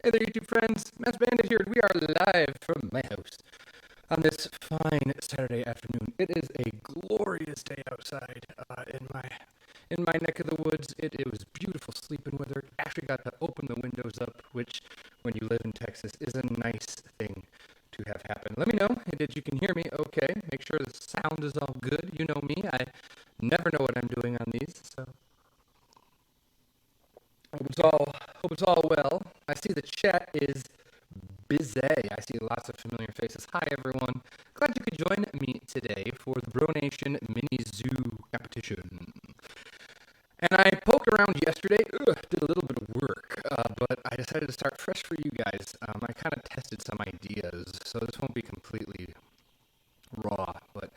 Hey there, YouTube friends. Mass Bandit here, and we are live from my house on this fine Saturday afternoon. It is a glorious day outside in my neck of the woods. It was beautiful sleeping weather. Actually got to open the windows up, which, when you live in Texas, is a nice thing to have happen. Let me know that you can hear me okay. Make sure the sound is all good. You know me. I never know what I'm doing on these, so hope it's all well. I see the chat is busy. I see lots of familiar faces. Hi, everyone. Glad you could join me today for the BroNation Mini-Zoo competition. And I poked around yesterday, did a little bit of work, but I decided to start fresh for you guys. I kind of tested some ideas, so this won't be completely raw, but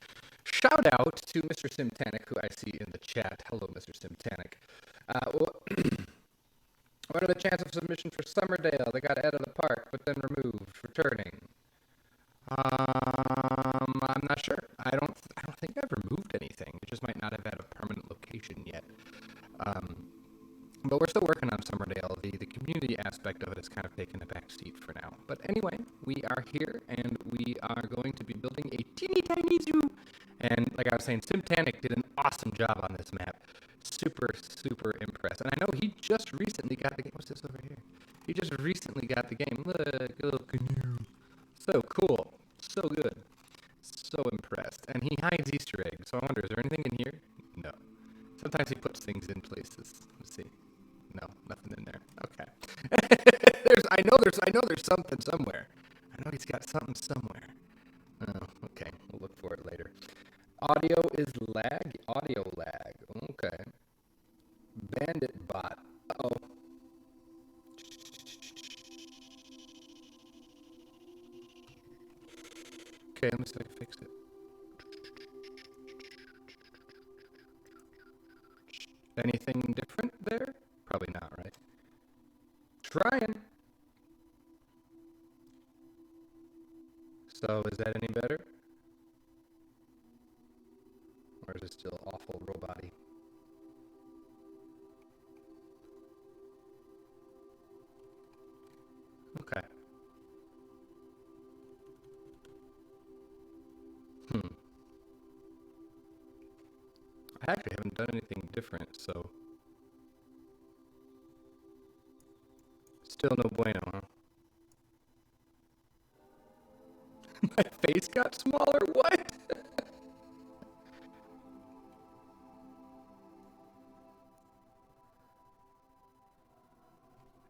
shout out to Mr. Simtanic, who I see in the chat. Hello, Mr. Simtanic. What are the chances of submission for Summerdale? They got out of the park, but then removed, returning. I'm not sure. I don't think I've removed anything. It just might not have had a permanent location yet. But we're still working on Summerdale. The community aspect of it is kind of taking a back seat for now. But anyway, we are here, and we are going to be building a teeny tiny zoo. And like I was saying, Simtanic did an awesome job on this map. Super impressed. And I know he just recently got the game. What's this over here? He just recently got the game. Look, a little canoe. So cool. So good. So impressed. And he hides Easter eggs. So I wonder, is there anything in here? No. Sometimes he puts things in places. Let's see. No, nothing in there. Okay. I know there's something somewhere. I know he's got something somewhere. Oh, okay. We'll look for it later. Audio is lag. Audio lag. Okay. Bandit bot. Uh-oh. Okay, let me see if I can fix it. Anything different there? Probably not, right? Trying. So, is that any better? Or is it still awful robot-y? Okay. I actually haven't done anything different, so still no bueno, huh? My face got smaller? What?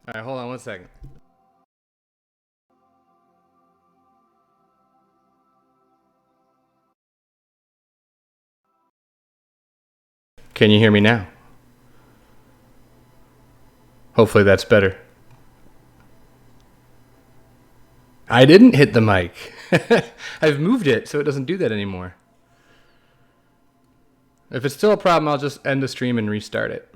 Alright, hold on one second. Can you hear me now? Hopefully that's better. I didn't hit the mic. I've moved it so it doesn't do that anymore. If it's still a problem, I'll just end the stream and restart it.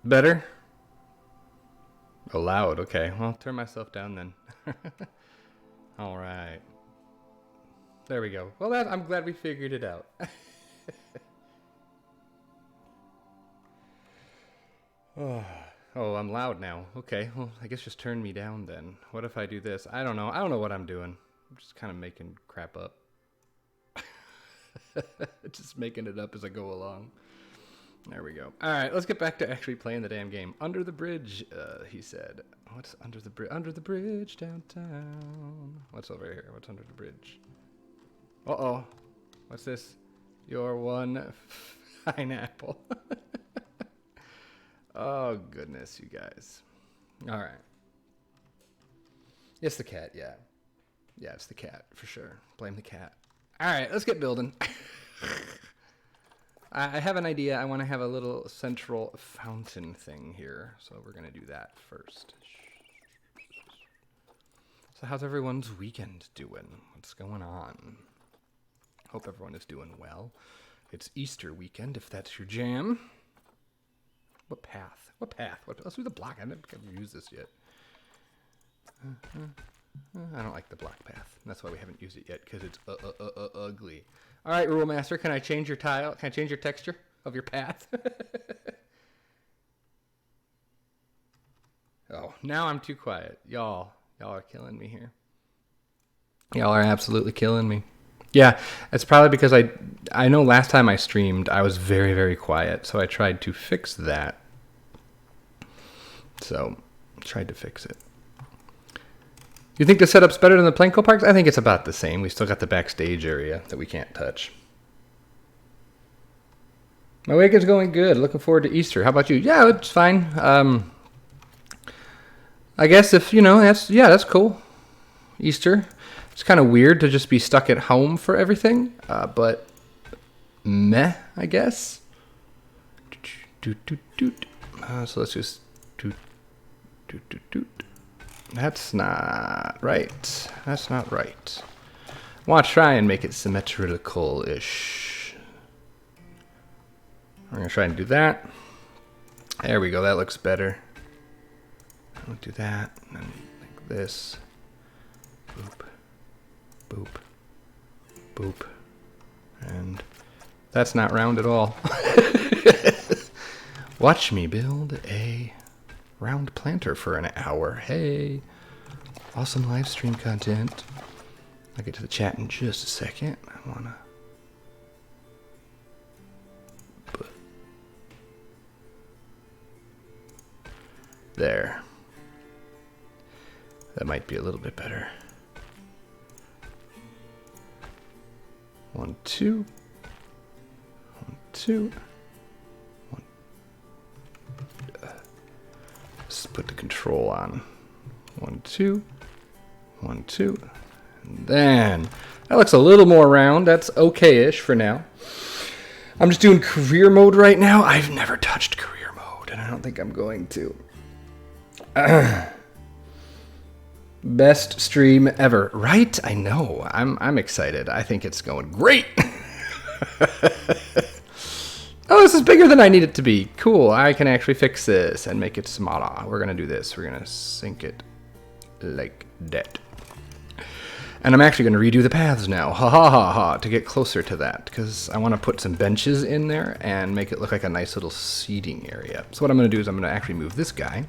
Better? Oh, loud. Okay. Well, I'll turn myself down then. All right. There we go. Well, I'm glad we figured it out. Oh, I'm loud now. Okay. Well, I guess just turn me down then. What if I do this? I don't know. I don't know what I'm doing. I'm just kind of making crap up. Just making it up as I go along. There we go. All right, let's get back to actually playing the damn game. Under the bridge, he said. What's under the bridge? Under the bridge downtown. What's over here? What's under the bridge? Uh-oh. What's this? Your one pineapple. Oh, goodness, you guys. All right. It's the cat, yeah. Yeah, it's the cat, for sure. Blame the cat. All right, let's get building. I have an idea. I want to have a little central fountain thing here. So we're going to do that first. So how's everyone's weekend doing? What's going on? Hope everyone is doing well. It's Easter weekend, if that's your jam. What path? What path? Let's do the block. I haven't used this yet. I don't like the block path. That's why we haven't used it yet, because it's ugly. All right, Rule Master, can I change your tile? Can I change your texture? of your path. Oh, now I'm too quiet. Y'all are killing me here. Y'all are absolutely killing me. Yeah, it's probably because I know last time I streamed, I was very, very quiet, so I tried to fix that. So, tried to fix it. You think the setup's better than the Planko Parks? I think it's about the same. We still got the backstage area that we can't touch. My weekend's going good. Looking forward to Easter. How about you? Yeah, it's fine. I guess if, you know, that's cool. Easter. It's kind of weird to just be stuck at home for everything, but meh, I guess. So let's just That's not right. That's not right. I want to try and make it symmetrical-ish. I'm going to try and do that. There we go. That looks better. I'll do that. And then like this. Boop. Boop. Boop. And that's not round at all. Watch me build a round planter for an hour. Hey. Awesome live stream content. I'll get to the chat in just a second. I want to... There. That might be a little bit better. 1, 2. 1, 2. 1. Let's put the control on. 1, 2. 1, 2. And then that looks a little more round. That's okay-ish for now. I'm just doing career mode right now. I've never touched career mode, and I don't think I'm going to. Best stream ever, right? I know. I'm excited. I think it's going great. Oh, this is bigger than I need it to be. Cool. I can actually fix this and make it smaller. We're gonna do this. We're gonna sink it like that. And I'm actually gonna redo the paths now. Ha ha ha ha. To get closer to that, because I want to put some benches in there and make it look like a nice little seating area. So what I'm gonna do is I'm gonna actually move this guy.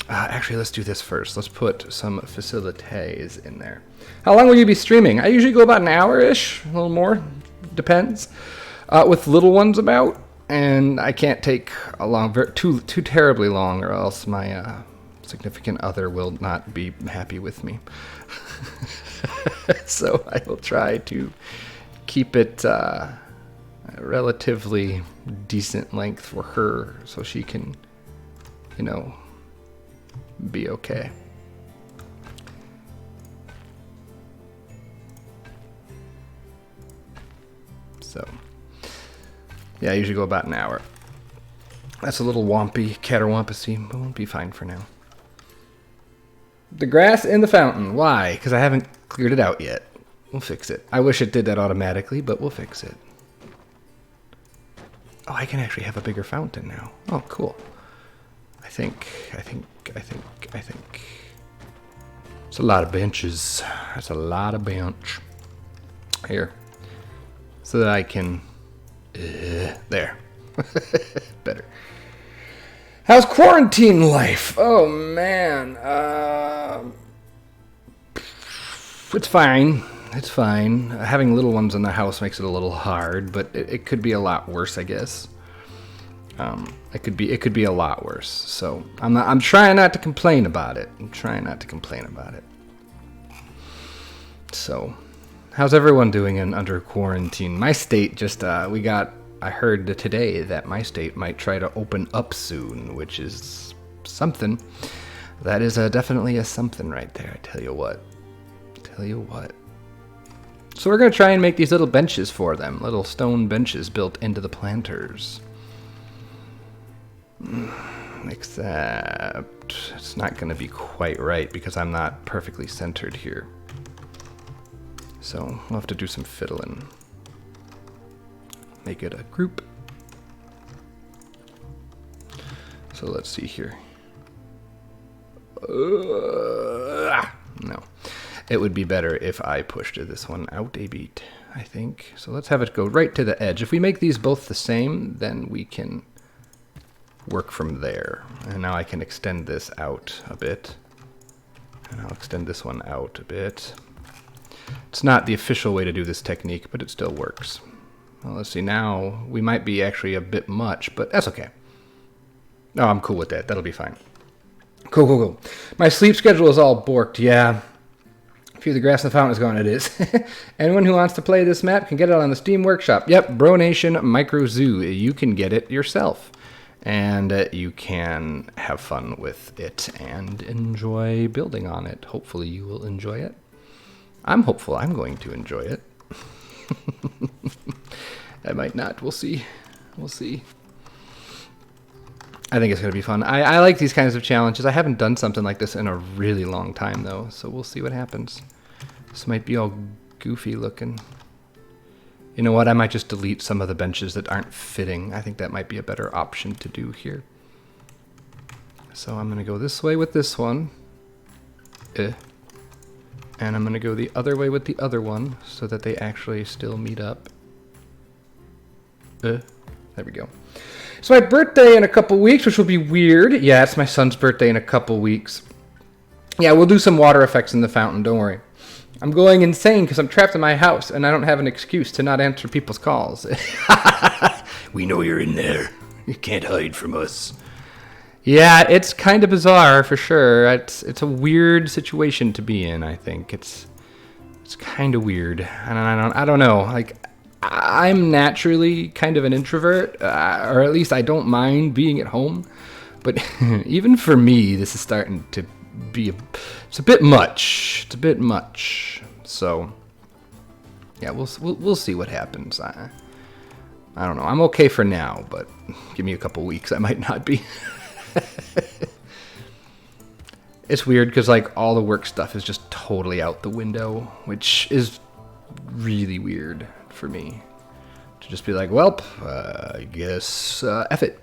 Actually, let's do this first. Let's put some facilities in there. How long will you be streaming? I usually go about an hour-ish, a little more. Depends. With little ones about, and I can't take a long, too terribly long, or else my significant other will not be happy with me. So I will try to keep it a relatively decent length for her, so she can, you know, be okay. So, yeah, I usually go about an hour. That's a little wompy, caterwampusy, but we'll be fine for now. The grass in the fountain. Why? Because I haven't cleared it out yet. We'll fix it. I wish it did that automatically, but we'll fix it. Oh, I can actually have a bigger fountain now. Oh, cool. I think. It's a lot of benches. That's a lot of bench. Here. So that I can... there. Better. How's quarantine life? Oh, man. It's fine. It's fine. Having little ones in the house makes it a little hard, but it could be a lot worse, I guess. It could be a lot worse. So I'm trying not to complain about it. So, how's everyone doing under quarantine? My state just I heard today that my state might try to open up soon, which is something. That is definitely a something right there. I tell you what. So we're gonna try and make these little benches for them, little stone benches built into the planters. Except it's not going to be quite right because I'm not perfectly centered here. So we'll have to do some fiddling. Make it a group. So let's see here. No. It would be better if I pushed this one out a beat. I think. So let's have it go right to the edge. If we make these both the same, then we can work from there. And now I can extend this out a bit. And I'll extend this one out a bit. It's not the official way to do this technique, but it still works. Well, let's see, now we might be actually a bit much, but that's okay. Oh, I'm cool with that. That'll be fine. Cool, cool, cool. My sleep schedule is all borked. Yeah. Phew, the grass in the fountain is gone. It is. Anyone who wants to play this map can get it on the Steam Workshop. Yep, BroNation Mini-Zoo. You can get it yourself. And you can have fun with it and enjoy building on it. Hopefully you will enjoy it. I'm hopeful I'm going to enjoy it. I might not. We'll see. We'll see. I think it's going to be fun. I like these kinds of challenges. I haven't done something like this in a really long time, though, so we'll see what happens. This might be all goofy looking. You know what? I might just delete some of the benches that aren't fitting. I think that might be a better option to do here. So I'm going to go this way with this one. And I'm going to go the other way with the other one so that they actually still meet up. There we go. It's my birthday in a couple weeks, which will be weird. Yeah, it's my son's birthday in a couple weeks. Yeah, we'll do some water effects in the fountain, don't worry. I'm going insane because I'm trapped in my house and I don't have an excuse to not answer people's calls. We know you're in there. You can't hide from us. Yeah, it's kind of bizarre for sure. It's a weird situation to be in, I think. It's kind of weird. I don't know. Like, I'm naturally kind of an introvert, or at least I don't mind being at home. But even for me, this is starting to be it's a bit much. It's a bit much. So yeah, we'll see what happens. I don't know. I'm okay for now, but give me a couple weeks, I might not be. It's weird because like all the work stuff is just totally out the window, which is really weird for me to just be like, well, I guess F it.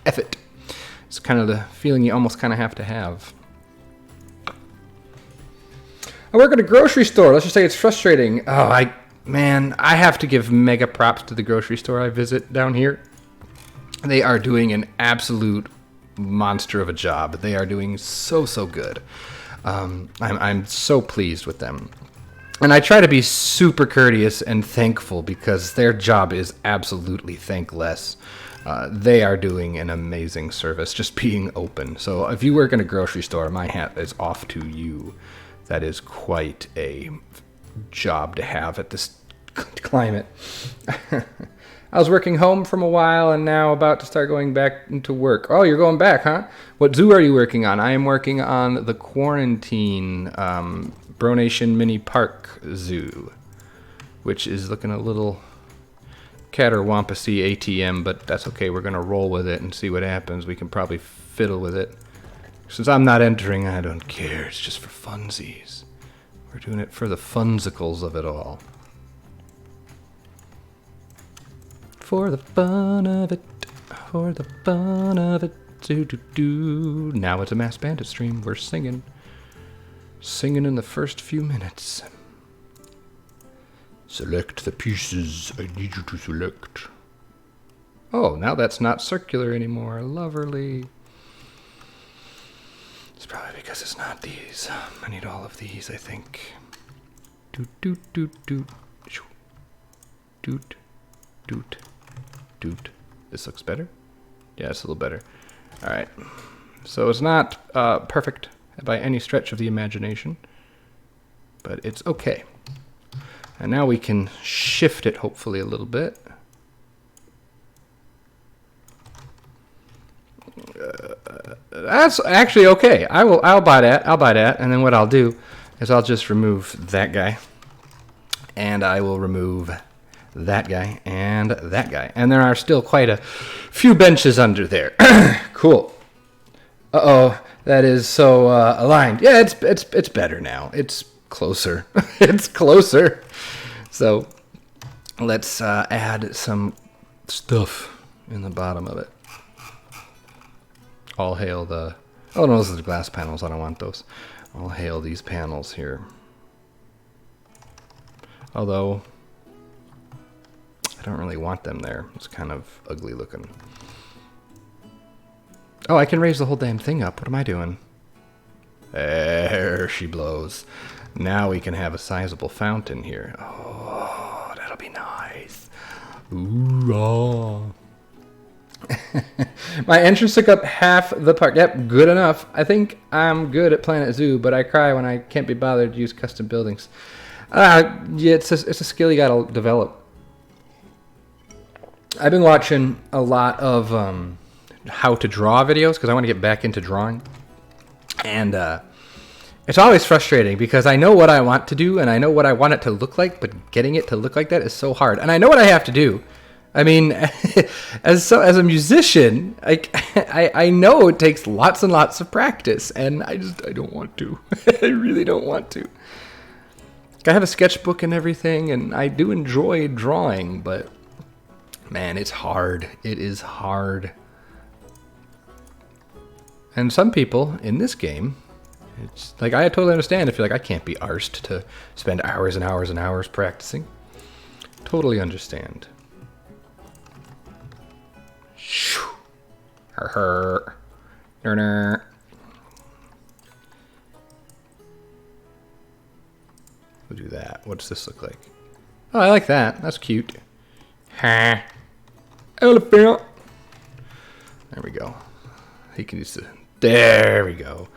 F it. It's kind of the feeling you almost kind of have to have. I work at a grocery store. Let's just say it's frustrating. Oh, I have to give mega props to the grocery store I visit down here. They are doing an absolute monster of a job. They are doing so good. I'm so pleased with them. And I try to be super courteous and thankful because their job is absolutely thankless. They are doing an amazing service, just being open. So if you work in a grocery store, my hat is off to you. That is quite a job to have at this climate. I was working home from a while and now about to start going back into work. Oh, you're going back, huh? What zoo are you working on? I am working on the Quarantine BroNation Mini Park Zoo, which is looking a little caterwampusy ATM, but that's okay. We're going to roll with it and see what happens. We can probably fiddle with it. Since I'm not entering, I don't care. It's just for funsies. We're doing it for the funsicles of it all. For the fun of it. For the fun of it. Do. Now it's a Mass Bandit stream. We're singing. Singing in the first few minutes. Select the pieces I need you to select. Oh, now that's not circular anymore. Lovely. It's probably because it's not these. I need all of these, I think. Doot, doot, doot, doot. Doot, doot, doot. This looks better? Yeah, it's a little better. All right. So it's not perfect by any stretch of the imagination, but it's okay. And now we can shift it hopefully a little bit. That's actually okay. I'll buy that. I'll buy that. And then what I'll do is I'll just remove that guy, and I will remove that guy and that guy. And there are still quite a few benches under there. Cool. Uh-oh, that is so aligned. Yeah, it's better now. It's closer. It's closer. So let's add some stuff in the bottom of it. All hail the... Oh, no, those are the glass panels. I don't want those. All hail these panels here. Although, don't really want them there. It's kind of ugly looking. Oh, I can raise the whole damn thing up. What am I doing? There she blows. Now we can have a sizable fountain here. Oh, that'll be nice. Ooh, oh. My entrance took up half the park. Yep, good enough. I think I'm good at Planet Zoo, but I cry when I can't be bothered to use custom buildings. Yeah, it's a skill you gotta develop. I've been watching a lot of how to draw videos because I want to get back into drawing. And it's always frustrating because I know what I want to do and I know what I want it to look like, but getting it to look like that is so hard. And I know what I have to do. I mean, as a musician, I know it takes lots and lots of practice, and I don't want to. I really don't want to. I have a sketchbook and everything, and I do enjoy drawing, but man, it's hard. It is hard. And some people in this game, it's like, I totally understand if you're like, I can't be arsed to spend hours and hours and hours practicing. Totally understand. Her. We'll do that. What's this look like? Oh, I like that. That's cute. Ha. Elephant. There we go. He can use the. There we go.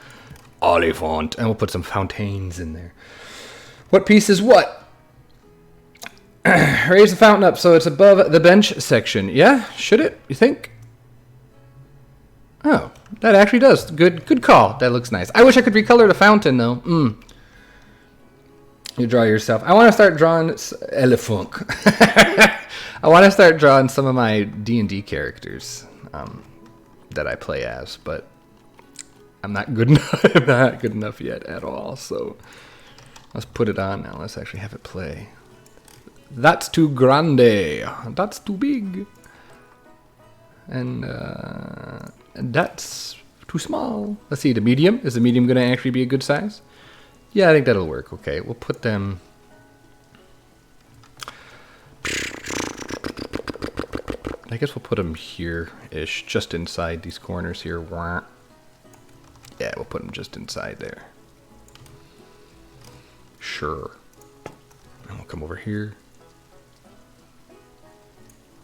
Oliphant. And we'll put some fountains in there. What piece is what? Raise the fountain up so it's above the bench section. Yeah? Should it? You think? Oh, that actually does. Good call. That looks nice. I wish I could recolor the fountain, though. You draw yourself. I want to start drawing elephant. I want to start drawing some of my D&D characters that I play as, but I'm not good enough. I'm not good enough yet at all. So let's put it on now. Let's actually have it play. That's too grande. That's too big. And that's too small. Let's see, the medium. Is the medium going to actually be a good size? Yeah, I think that'll work. Okay, we'll put them... I guess we'll put them here-ish, just inside these corners here. Yeah, we'll put them just inside there. Sure. And we'll come over here.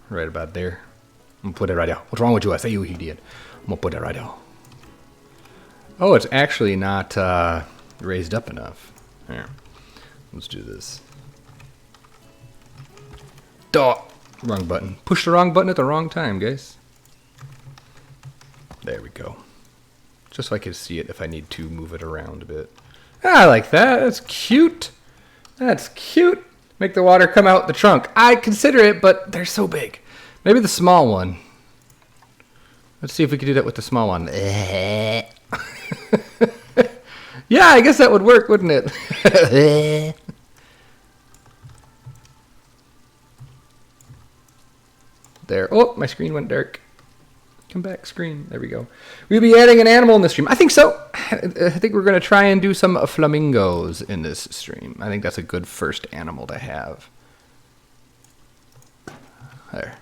Right about there. I'm gonna put it right out. What's wrong with you? I say you idiot. I'm gonna put it right out. Oh, it's actually not raised up enough. Here. Let's do this. Duh. Wrong button. Push the wrong button at the wrong time, guys. There we go. Just so I can see it if I need to move it around a bit. I like that. That's cute. That's cute. Make the water come out the trunk. I consider it, but they're so big. Maybe the small one. Let's see if we can do that with the small one. Yeah, I guess that would work, wouldn't it? There. Oh, my screen went dark. Come back, screen. There we go. We'll be adding an animal in the stream. I think so. I think we're going to try and do some flamingos in this stream. I think that's a good first animal to have. There.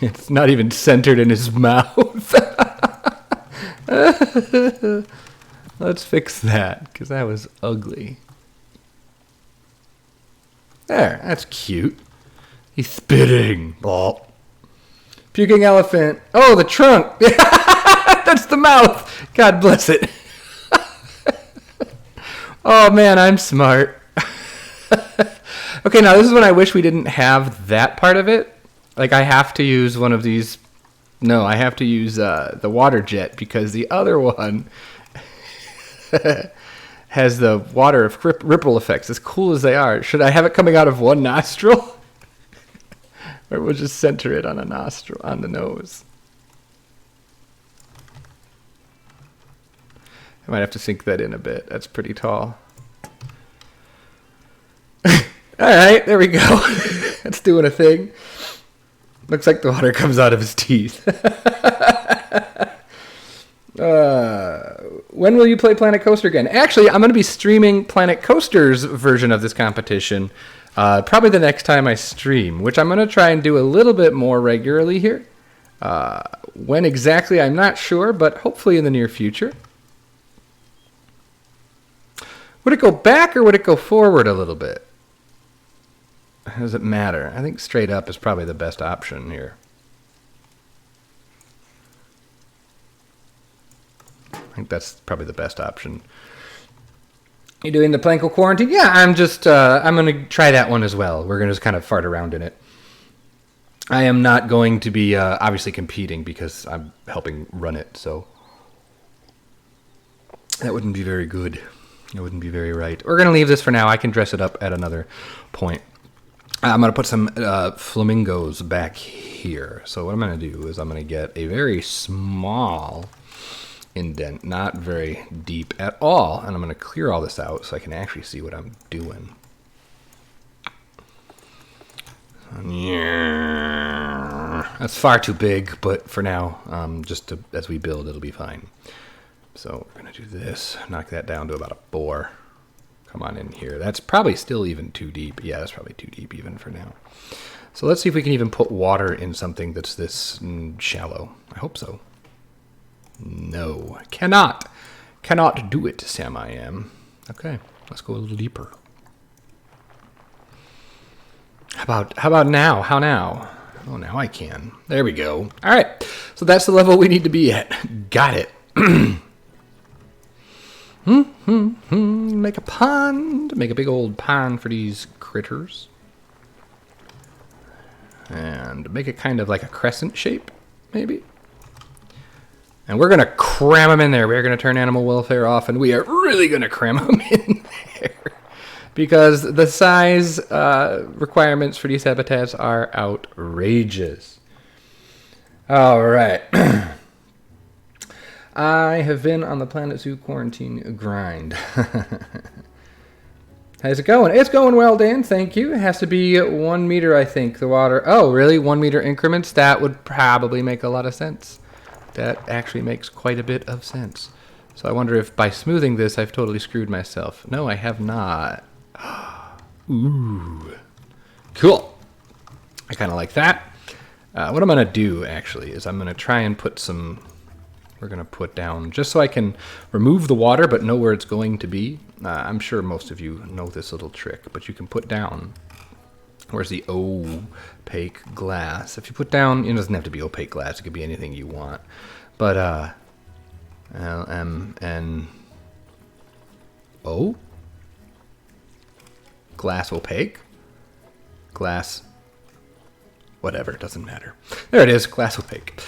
It's not even centered in his mouth. Let's fix that, because that was ugly. There, that's cute. He's spitting. Oh. Puking elephant. Oh, the trunk. That's the mouth. God bless it. Oh, man, I'm smart. Okay, now this is when I wish we didn't have that part of it. Like, I have to use one of these. No, I have to use the water jet because the other one has the water ripple effects. As cool as they are. Should I have it coming out of one nostril? Or we'll just center it on a nostril, on the nose. I might have to sink that in a bit. That's pretty tall. Alright, there we go. That's doing a thing. Looks like the water comes out of his teeth. When will you play Planet Coaster again? Actually, I'm going to be streaming Planet Coaster's version of this competition Probably the next time I stream, which I'm going to try and do a little bit more regularly here. When exactly, I'm not sure, but hopefully in the near future. Would it go back or would it go forward a little bit? How does it matter? I think straight up is probably the best option here. I think that's probably the best option. You doing the Planko quarantine? Yeah, I'm just, I'm going to try that one as well. We're going to just kind of fart around in it. I am not going to be, obviously competing because I'm helping run it, so that wouldn't be very good. It wouldn't be very right. We're going to leave this for now. I can dress it up at another point. I'm going to put some flamingos back here. So what I'm going to do is I'm going to get a very small indent, not very deep at all, and I'm going to clear all this out so I can actually see what I'm doing. That's far too big, but for now, just as we build, it'll be fine. So we're going to do this, knock that down to about a 4. Come on in here. That's probably still even too deep. Yeah, that's probably too deep even for now. So let's see if we can even put water in something that's this shallow. I hope so. No, cannot. Cannot do it, Sam I am. Okay, let's go a little deeper. How about now? How now? Oh, now I can. There we go. All right, so that's the level we need to be at. Got it. Make a pond. Make a big old pond for these critters. And make it kind of like a crescent shape, maybe. And we're going to cram them in there. We're going to turn animal welfare off, and we are really going to cram them in there. Because the size requirements for these habitats are outrageous. All right. I have been on the Planet Zoo quarantine grind. How's it going? It's going well, Dan. Thank you. It has to be 1 meter, I think, the water. Oh, really? 1 meter increments? That would probably make a lot of sense. That actually makes quite a bit of sense. So I wonder if by smoothing this, I've totally screwed myself. No, I have not. Ooh. Cool. I kind of like that. What I'm going to do, actually, is I'm going to try and put some... We're going to put down, just so I can remove the water but know where it's going to be. I'm sure most of you know this little trick, but you can put down, where's the opaque glass? If you put down, it doesn't have to be opaque glass, it could be anything you want. But, LMNO? Glass opaque? Glass, whatever, it doesn't matter. There it is, glass opaque.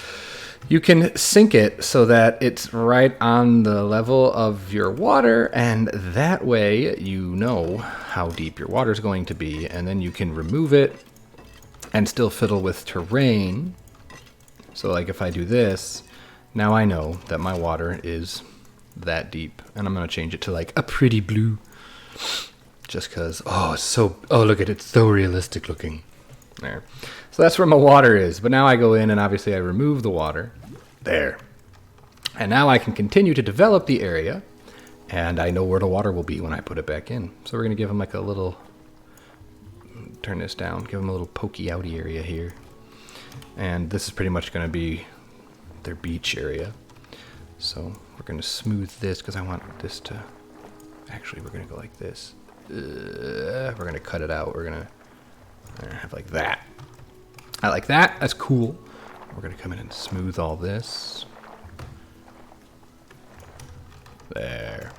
You can sink it so that it's right on the level of your water, and that way you know how deep your water is going to be, and then you can remove it and still fiddle with terrain. So like if I do this, now I know that my water is that deep, and I'm going to change it to like a pretty blue, just because, oh, it's so, oh, look at it, it's so realistic looking. There. So that's where my water is. But now I go in and obviously I remove the water. There. And now I can continue to develop the area. And I know where the water will be when I put it back in. So we're going to give them like a little... Turn this down. Give them a little pokey outy area here. And this is pretty much going to be their beach area. So we're going to smooth this because I want this to... Actually, we're going to go like this. We're going to cut it out. We're going to... have like that. I like that. That's cool. We're going to come in and smooth all this. There.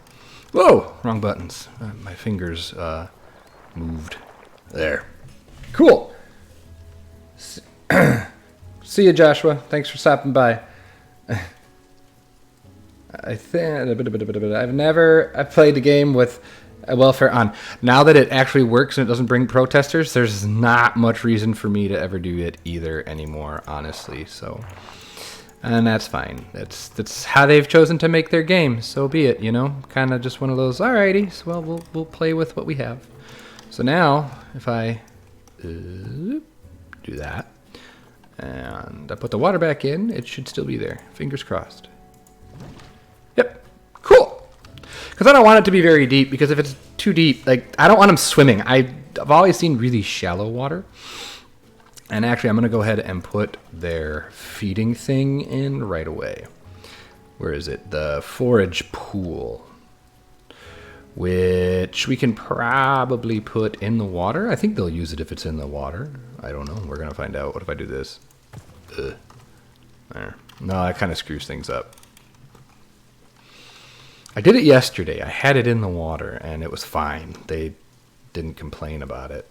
Whoa! Wrong buttons. My fingers moved. There. Cool. See you, Joshua. Thanks for stopping by. I've played the game with welfare on. Now that it actually works and it doesn't bring protesters, there's not much reason for me to ever do it either anymore, honestly. So, and that's fine. That's how they've chosen to make their game. So be it, you know. Kind of just one of those. Alrighty, so well, we'll play with what we have. So now, if I do that and I put the water back in, it should still be there. Fingers crossed. Yep. Cool. Because I don't want it to be very deep, because if it's too deep, like, I don't want them swimming. I've always seen really shallow water. And actually, I'm going to go ahead and put their feeding thing in right away. Where is it? The Forage Pool. Which we can probably put in the water. I think they'll use it if it's in the water. I don't know. We're going to find out. What if I do this? Ugh. There. No, that kind of screws things up. I did it yesterday. I had it in the water, and it was fine. They didn't complain about it.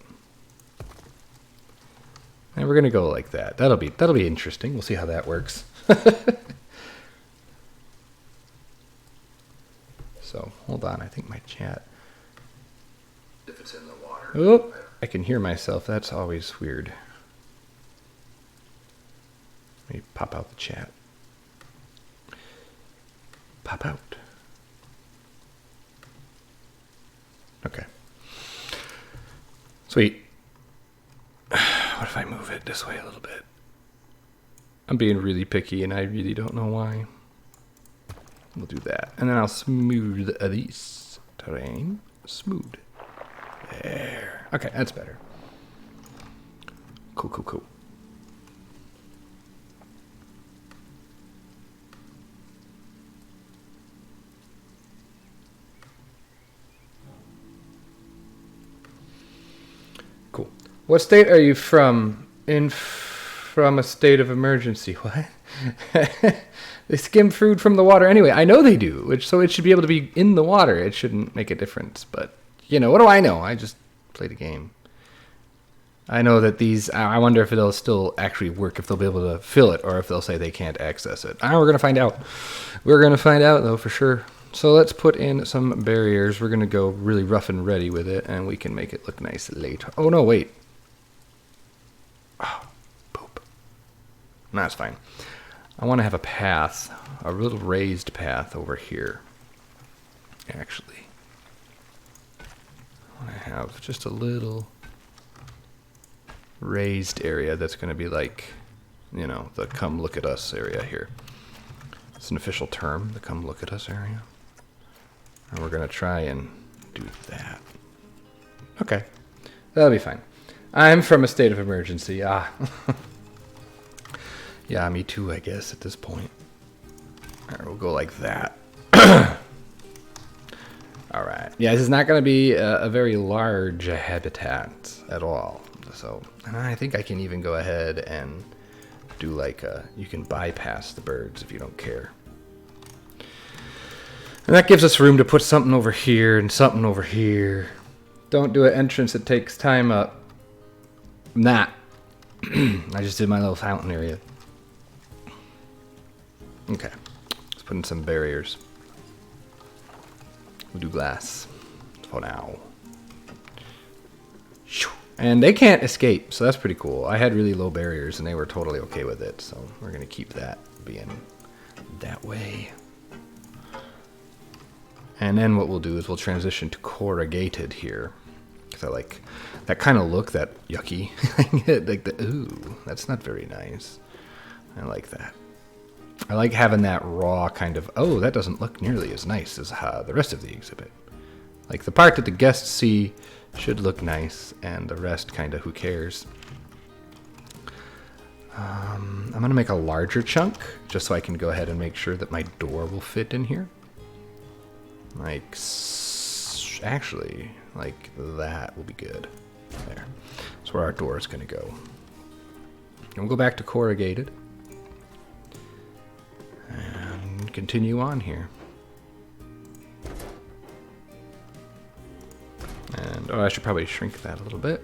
And we're going to go like that. That'll be interesting. We'll see how that works. So, hold on. I think my chat... If it's in the water... Oh, I can hear myself. That's always weird. Let me pop out the chat. Pop out. Okay. Sweet. What if I move it this way a little bit? I'm being really picky and I really don't know why. We'll do that. And then I'll smooth this terrain. Smooth. There. Okay, that's better. Cool, cool, cool. Cool. What state are you from? From a state of emergency. What? They skim food from the water anyway. I know they do, so it should be able to be in the water. It shouldn't make a difference. But, you know, what do I know? I just played a game. I know that these... I wonder if they'll still actually work, if they'll be able to fill it, or if they'll say they can't access it. We're going to find out. We're going to find out, though, for sure. So let's put in some barriers. We're going to go really rough and ready with it, and we can make it look nice later. Oh, no, wait. Oh, poop. No, that's fine. I want to have a path, a little raised path over here. Actually, I want to have just a little raised area that's going to be like, you know, the come look at us area here. It's an official term, the come look at us area. And we're going to try and do that. Okay, that'll be fine. I'm from a state of emergency. Yeah, me too, I guess, at this point. All right, we'll go like that. All right. Yeah, this is not going to be a very large habitat at all. So I think I can even go ahead and do like you can bypass the birds if you don't care. And that gives us room to put something over here and something over here. Don't do an entrance that takes time up. Nah. I just did my little fountain area. Okay, let's put in some barriers. We'll do glass for now. And they can't escape, so that's pretty cool. I had really low barriers and they were totally okay with it, so we're gonna keep that being that way. And then what we'll do is we'll transition to corrugated here. Because I like that kind of look, that yucky. Like the, ooh, that's not very nice. I like that. I like having that raw kind of, oh, that doesn't look nearly as nice as the rest of the exhibit. Like the part that the guests see should look nice, and the rest kind of, who cares? I'm going to make a larger chunk, just so I can go ahead and make sure that my door will fit in here. Like, actually, like that will be good. There. That's where our door is going to go. And we'll go back to corrugated. And continue on here. And, oh, I should probably shrink that a little bit.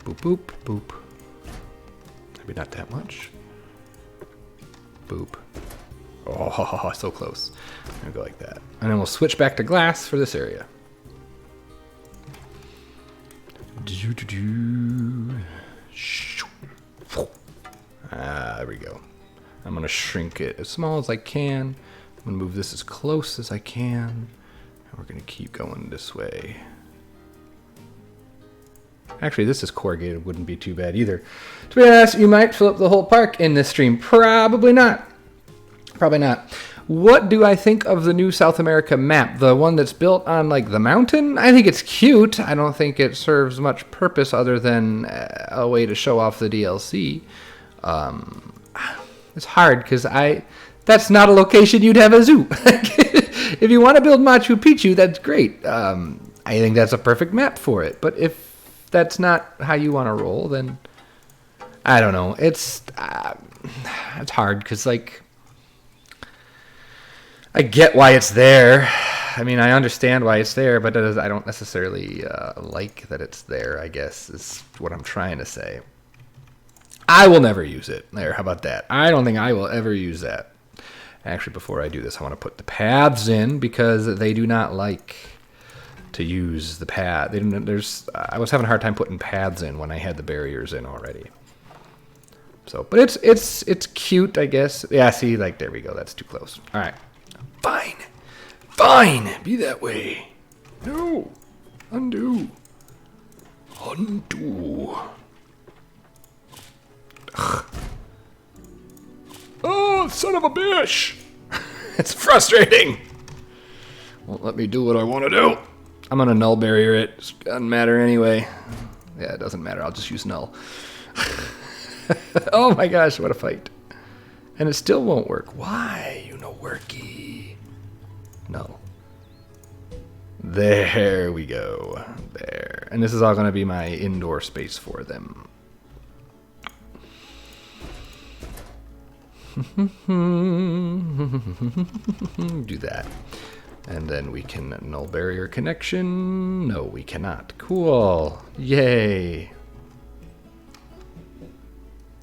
Boop, boop, boop. Maybe not that much. Boop. Oh, so close. I'm gonna go like that. And then we'll switch back to glass for this area. There we go. I'm going to shrink it as small as I can. I'm going to move this as close as I can. And we're going to keep going this way. Actually, this is corrugated. Wouldn't be too bad either. To be honest, you might fill up the whole park in this stream. Probably not. Probably not. What do I think of the new South America map? The one that's built on, like, the mountain? I think it's cute. I don't think it serves much purpose other than a way to show off the DLC. It's hard, because that's not a location you'd have a zoo. If you want to build Machu Picchu, that's great. I think that's a perfect map for it. But if that's not how you want to roll, then I don't know. It's hard, because, like, I get why it's there. I mean, I understand why it's there, but I don't necessarily like that it's there, I guess, is what I'm trying to say. I will never use it. There, how about that? I don't think I will ever use that. Actually, before I do this, I want to put the paths in, because they do not like to use the path. I was having a hard time putting paths in when I had the barriers in already. So, but it's cute, I guess. Yeah, see, like, there we go. That's too close. All right. Fine. Fine. Be that way. No. Undo. Undo. Ugh. Oh, son of a bitch. It's frustrating. Won't let me do what I want to do. I'm going to null barrier it. It doesn't matter anyway. Yeah, it doesn't matter. I'll just use null. Oh my gosh, what a fight. And it still won't work. Why? You know, worky. No. There we go. There. And this is all going to be my indoor space for them. Do that. And then we can null barrier connection. No, we cannot. Cool. Yay.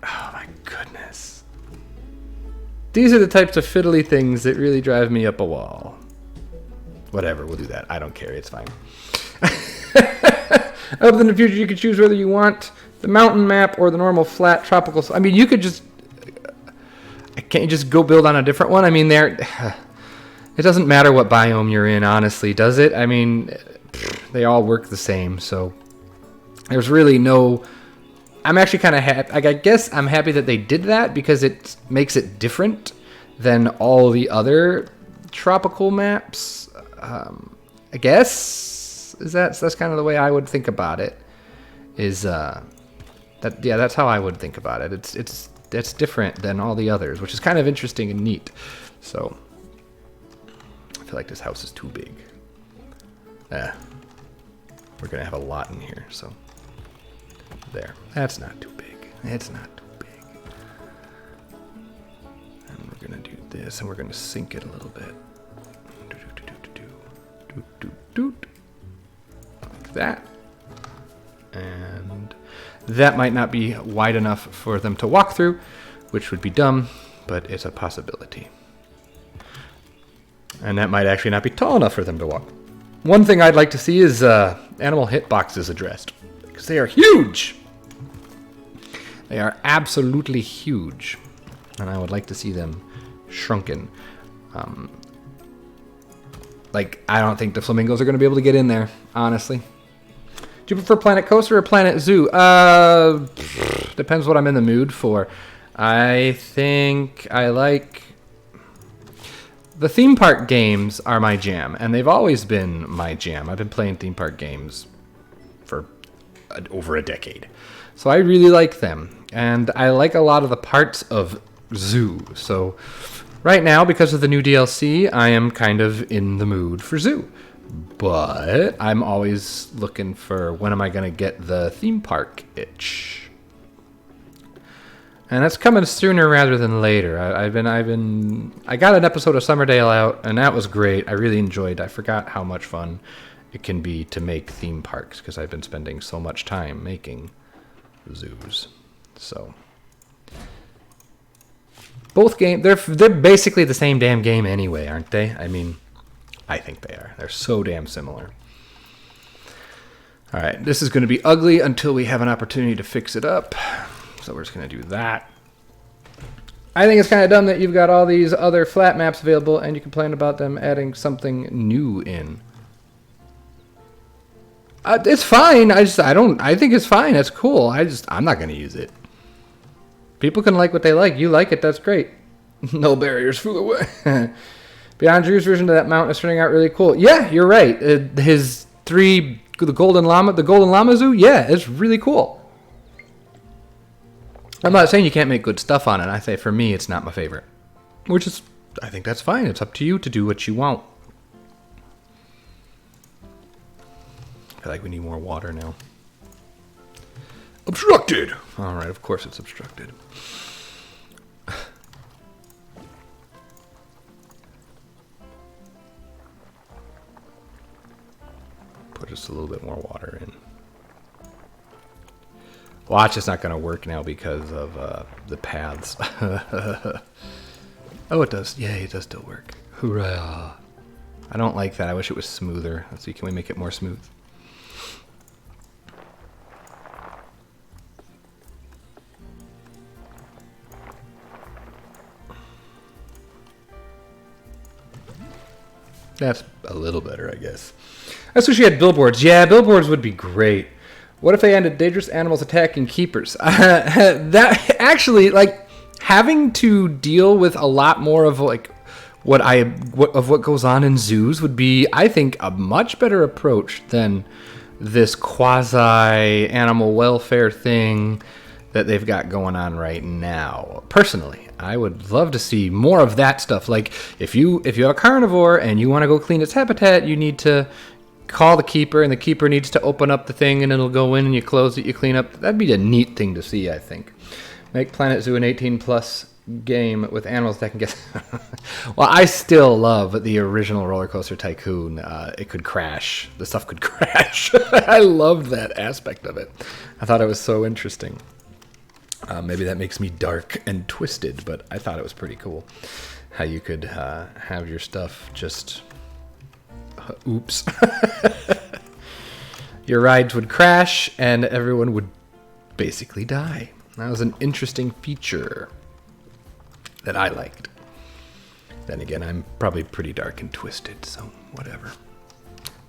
Oh my goodness. These are the types of fiddly things that really drive me up a wall. Whatever, we'll do that. I don't care. It's fine. Other than the future, you could choose whether you want the mountain map or the normal flat tropical. I mean, you could just... Can't you just go build on a different one? I mean, it doesn't matter what biome you're in, honestly, does it? I mean, they all work the same, so there's really no... I'm actually kind of happy. I guess I'm happy that they did that, because it makes it different than all the other tropical maps. I guess that's kind of the way I would think about it. That's how I would think about it. It's different than all the others, which is kind of interesting and neat. So I feel like this house is too big. We're gonna have a lot in here, so there. That's not too big. It's not too big. And we're gonna do this, and we're gonna sink it a little bit. Like that. And that might not be wide enough for them to walk through, which would be dumb, but it's a possibility. And that might actually not be tall enough for them to walk. One thing I'd like to see is animal hitboxes addressed, because they are huge. They are absolutely huge, and I would like to see them shrunken. Like, I don't think the flamingos are going to be able to get in there, honestly. Do you prefer Planet Coaster or Planet Zoo? Depends what I'm in the mood for. I think I like... The theme park games are my jam, and they've always been my jam. I've been playing theme park games for over a decade. So I really like them, and I like a lot of the parts of Zoo. So right now, because of the new DLC, I am kind of in the mood for Zoo. But I'm always looking for when am I going to get the theme park itch. And that's coming sooner rather than later. I got an episode of Summerdale out, and that was great. I really enjoyed it. I forgot how much fun it can be to make theme parks, because I've been spending so much time making zoos. So both games, they're basically the same damn game anyway, aren't they? I mean, I think they are. They're so damn similar. All right, this is going to be ugly until we have an opportunity to fix it up. So we're just going to do that. I think it's kind of dumb that you've got all these other flat maps available and you complain about them adding something new in. It's fine. I think it's fine. It's cool. I'm not going to use it. People can like what they like. You like it. That's great. No barriers flew away. Beyond Drew's version of that mount is turning out really cool. Yeah, you're right. The Golden Llama Zoo, yeah, it's really cool. I'm not saying you can't make good stuff on it. I say for me, it's not my favorite. Which is, I think that's fine. It's up to you to do what you want. I feel like we need more water now. Obstructed! Alright, of course it's obstructed. Put just a little bit more water in. Watch, it's not going to work now because of the paths. Oh, it does. Yeah, it does still work. Hoorah. I don't like that. I wish it was smoother. Let's see, can we make it more smooth? That's a little better, I guess. I wish we had billboards. Yeah, billboards would be great. What if they ended dangerous animals attacking keepers? That actually, like, having to deal with a lot more of like what goes on in zoos would be, I think, a much better approach than this quasi animal welfare thing that they've got going on right now. Personally, I would love to see more of that stuff. Like, if you have a carnivore and you want to go clean its habitat, you need to call the keeper, and the keeper needs to open up the thing, and it'll go in, and you close it, you clean up. That'd be a neat thing to see, I think. Make Planet Zoo an 18+ game with animals that can get... Well, I still love the original Roller Coaster Tycoon. It could crash. The stuff could crash. I loved that aspect of it. I thought it was so interesting. Maybe that makes me dark and twisted, but I thought it was pretty cool how you could have your stuff just... Oops. Your rides would crash and everyone would basically die. That was an interesting feature that I liked. Then again, I'm probably pretty dark and twisted, so whatever.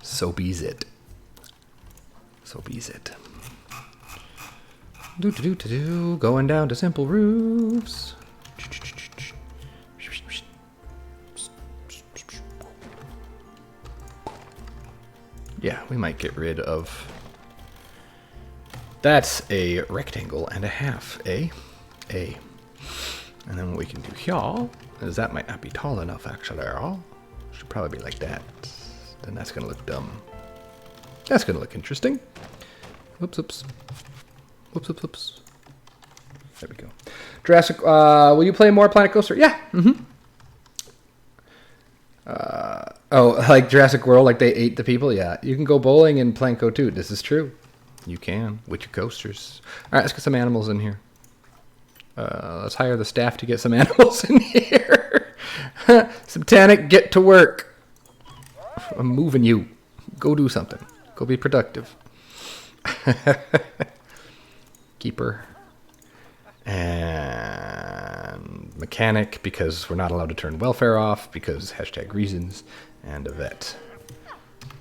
So be's it. So be's it. Do-do-do-do-do. Going down to simple roofs. Yeah, we might get rid of... That's a rectangle and a half, eh? A. And then what we can do here is that might not be tall enough, actually. Should probably be like that. Then that's going to look dumb. That's going to look interesting. Whoops, whoops. Whoops, whoops, whoops. There we go. Jurassic, will you play more Planet Coaster? Yeah, oh, like Jurassic World, like they ate the people? Yeah, you can go bowling in Planco too. This is true. You can, with your coasters. All right, let's get some animals in here. Let's hire the staff to get some animals in here. Subtanic, get to work. I'm moving you. Go do something. Go be productive. Keeper. And mechanic, because we're not allowed to turn welfare off, because #reasons. And a vet.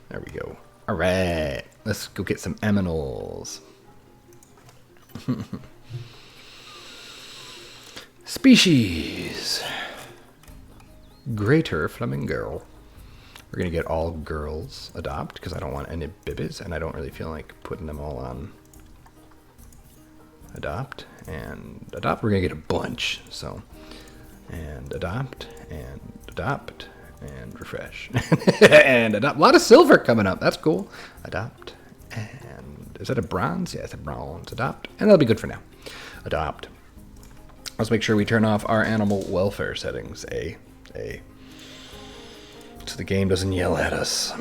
There we go. All right. Let's go get some aminals. Species. Greater Flamingo. We're going to get all girls adopt, because I don't want any bibbies, and I don't really feel like putting them all on adopt. And adopt, we're going to get a bunch. So, and adopt, and adopt. And refresh. And adopt. A lot of silver coming up. That's cool. Adopt. And is that a bronze? Yeah, it's a bronze. Adopt. And that'll be good for now. Adopt. Let's make sure we turn off our animal welfare settings. A. So the game doesn't yell at us.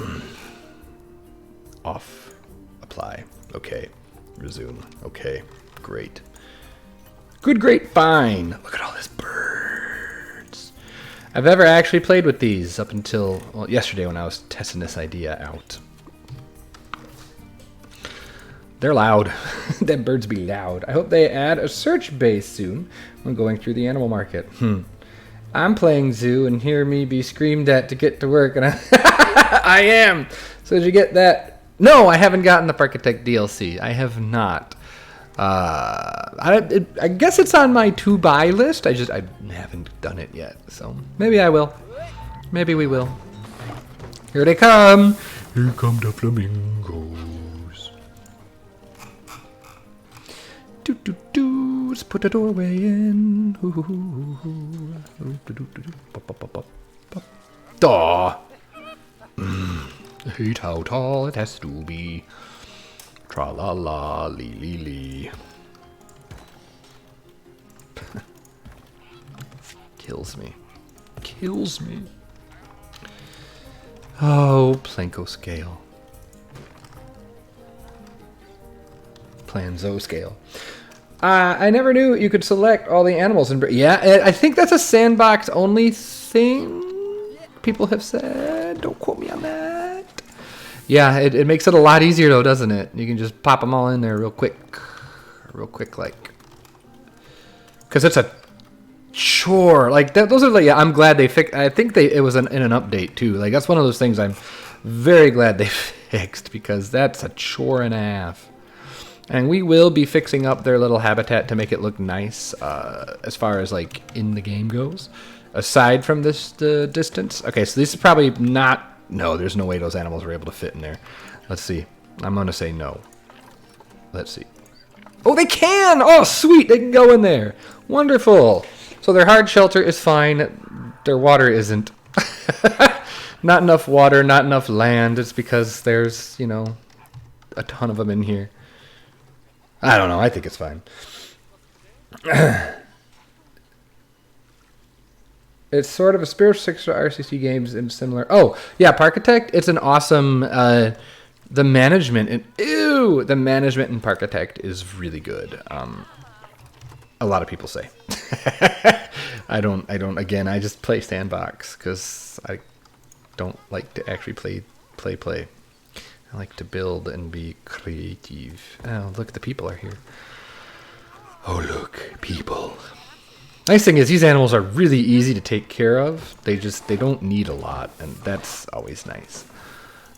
Off. Apply. Okay. Resume. Okay. Great. Good, great, fine. Look at all this birds. I've never actually played with these up until, well, yesterday when I was testing this idea out. They're loud. Them birds be loud. I hope they add a search base soon when going through the animal market. I'm playing zoo and hear me be screamed at to get to work, and I am. So did you get that? No, I haven't gotten the Architect DLC. I have not. I guess it's on my to-buy list. I haven't done it yet. So maybe I will. Maybe we will. Here they come. Here come the flamingos. Let's put the doorway in. Aw. I hate how tall it has to be. Tra la la, lee lee lee. Kills me. Kills me. Oh, Planko scale. Planzo scale. I never knew you could select all the animals. Yeah, I think that's a sandbox only thing. People have said. Don't quote me on that. Yeah, it makes it a lot easier though, doesn't it? You can just pop them all in there real quick. Real quick, like. Because it's a chore. Like, those are like, yeah, I'm glad they fixed. I think it was in an update too. Like, that's one of those things I'm very glad they fixed, because that's a chore and a half. And we will be fixing up their little habitat to make it look nice, as far as like in the game goes. Aside from this distance. Okay, so this is probably not. No, there's no way those animals were able to fit in there. Let's see. I'm gonna say no. Let's see. Oh, they can! Oh, sweet! They can go in there. Wonderful. So their hard shelter is fine. Their water isn't. Not enough water, not enough land. It's because there's, you know, a ton of them in here. I don't know. I think it's fine. It's sort of a spiritual successor to RCC games and similar. Oh, yeah, Parkitect. It's an awesome. The management in the management in Parkitect is really good. A lot of people say. I don't. Again, I just play sandbox because I don't like to actually play. I like to build and be creative. Oh, look, the people are here. Oh, look, people. Nice thing is these animals are really easy to take care of. They don't need a lot, and that's always nice.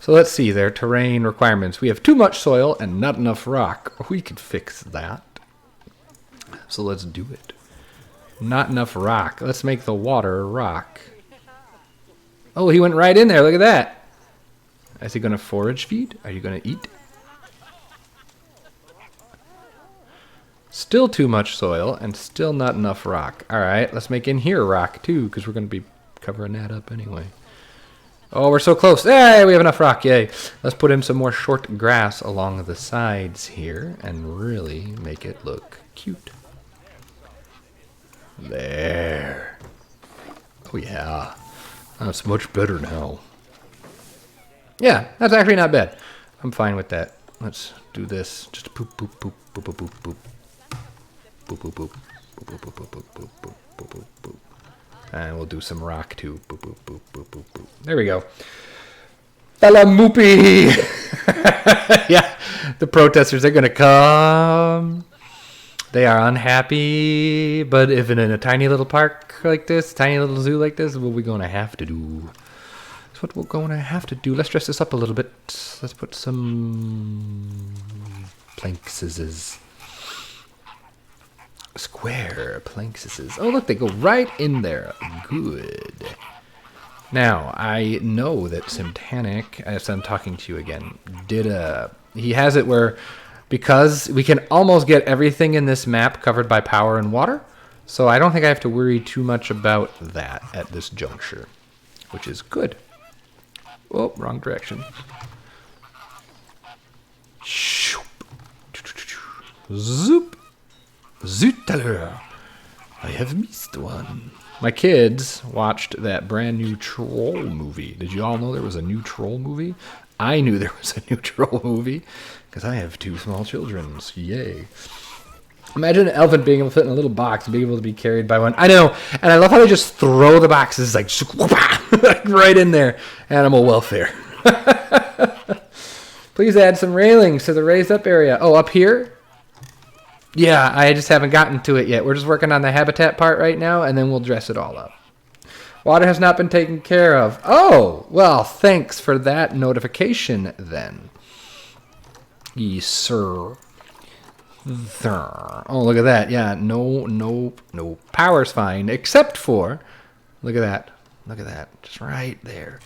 So let's see their terrain requirements. We have too much soil and not enough rock. We could fix that. So let's do it. Not enough rock. Let's make the water rock. Oh, he went right in there. Look at that. Is he going to forage feed? Are you going to eat? Still too much soil and still not enough rock. All right, let's make in here rock too, because we're going to be covering that up anyway. Oh, we're so close. Hey, we have enough rock. Yay. Let's put in some more short grass along the sides here and really make it look cute. There. Oh, yeah. That's much better now. Yeah, that's actually not bad. I'm fine with that. Let's do this. Just boop, boop, boop, boop, boop, boop, boop. Boop, boop, boop. Boop, boop, boop, boop, boop, boop, boop, boop, boop, boop. And we'll do some rock too. Boop, boop, boop, boop, boop, boop. There we go. Balamoopy! Yeah, the protesters, they're going to come. They are unhappy. But if in a tiny little park like this, tiny little zoo like this, what we're going to have to do. What we're going to have to do. Let's dress this up a little bit. Let's put some plank scissors. Square plank scissors. Oh, look, they go right in there. Good. Now, I know that Simtanic, as I'm talking to you again, he has it where, because we can almost get everything in this map covered by power and water, so I don't think I have to worry too much about that at this juncture, which is good. Oh, wrong direction. Zoop. Zut. I have missed one. My kids watched that brand new Troll movie. Did you all know there was a new Troll movie? I knew there was a new Troll movie because I have 2 small children. So yay. Imagine an elephant being able to fit in a little box and being able to be carried by one. I know. And I love how they just throw the boxes like right in there. Animal welfare. Please add some railings to the raised up area. Oh, up here? Yeah, I just haven't gotten to it yet. We're just working on the habitat part right now, and then we'll dress it all up. Water has not been taken care of. Oh, well, thanks for that notification then. Yes, sir. Oh, look at that. Yeah, no. Power's fine, except for, look at that. Look at that. Just right there.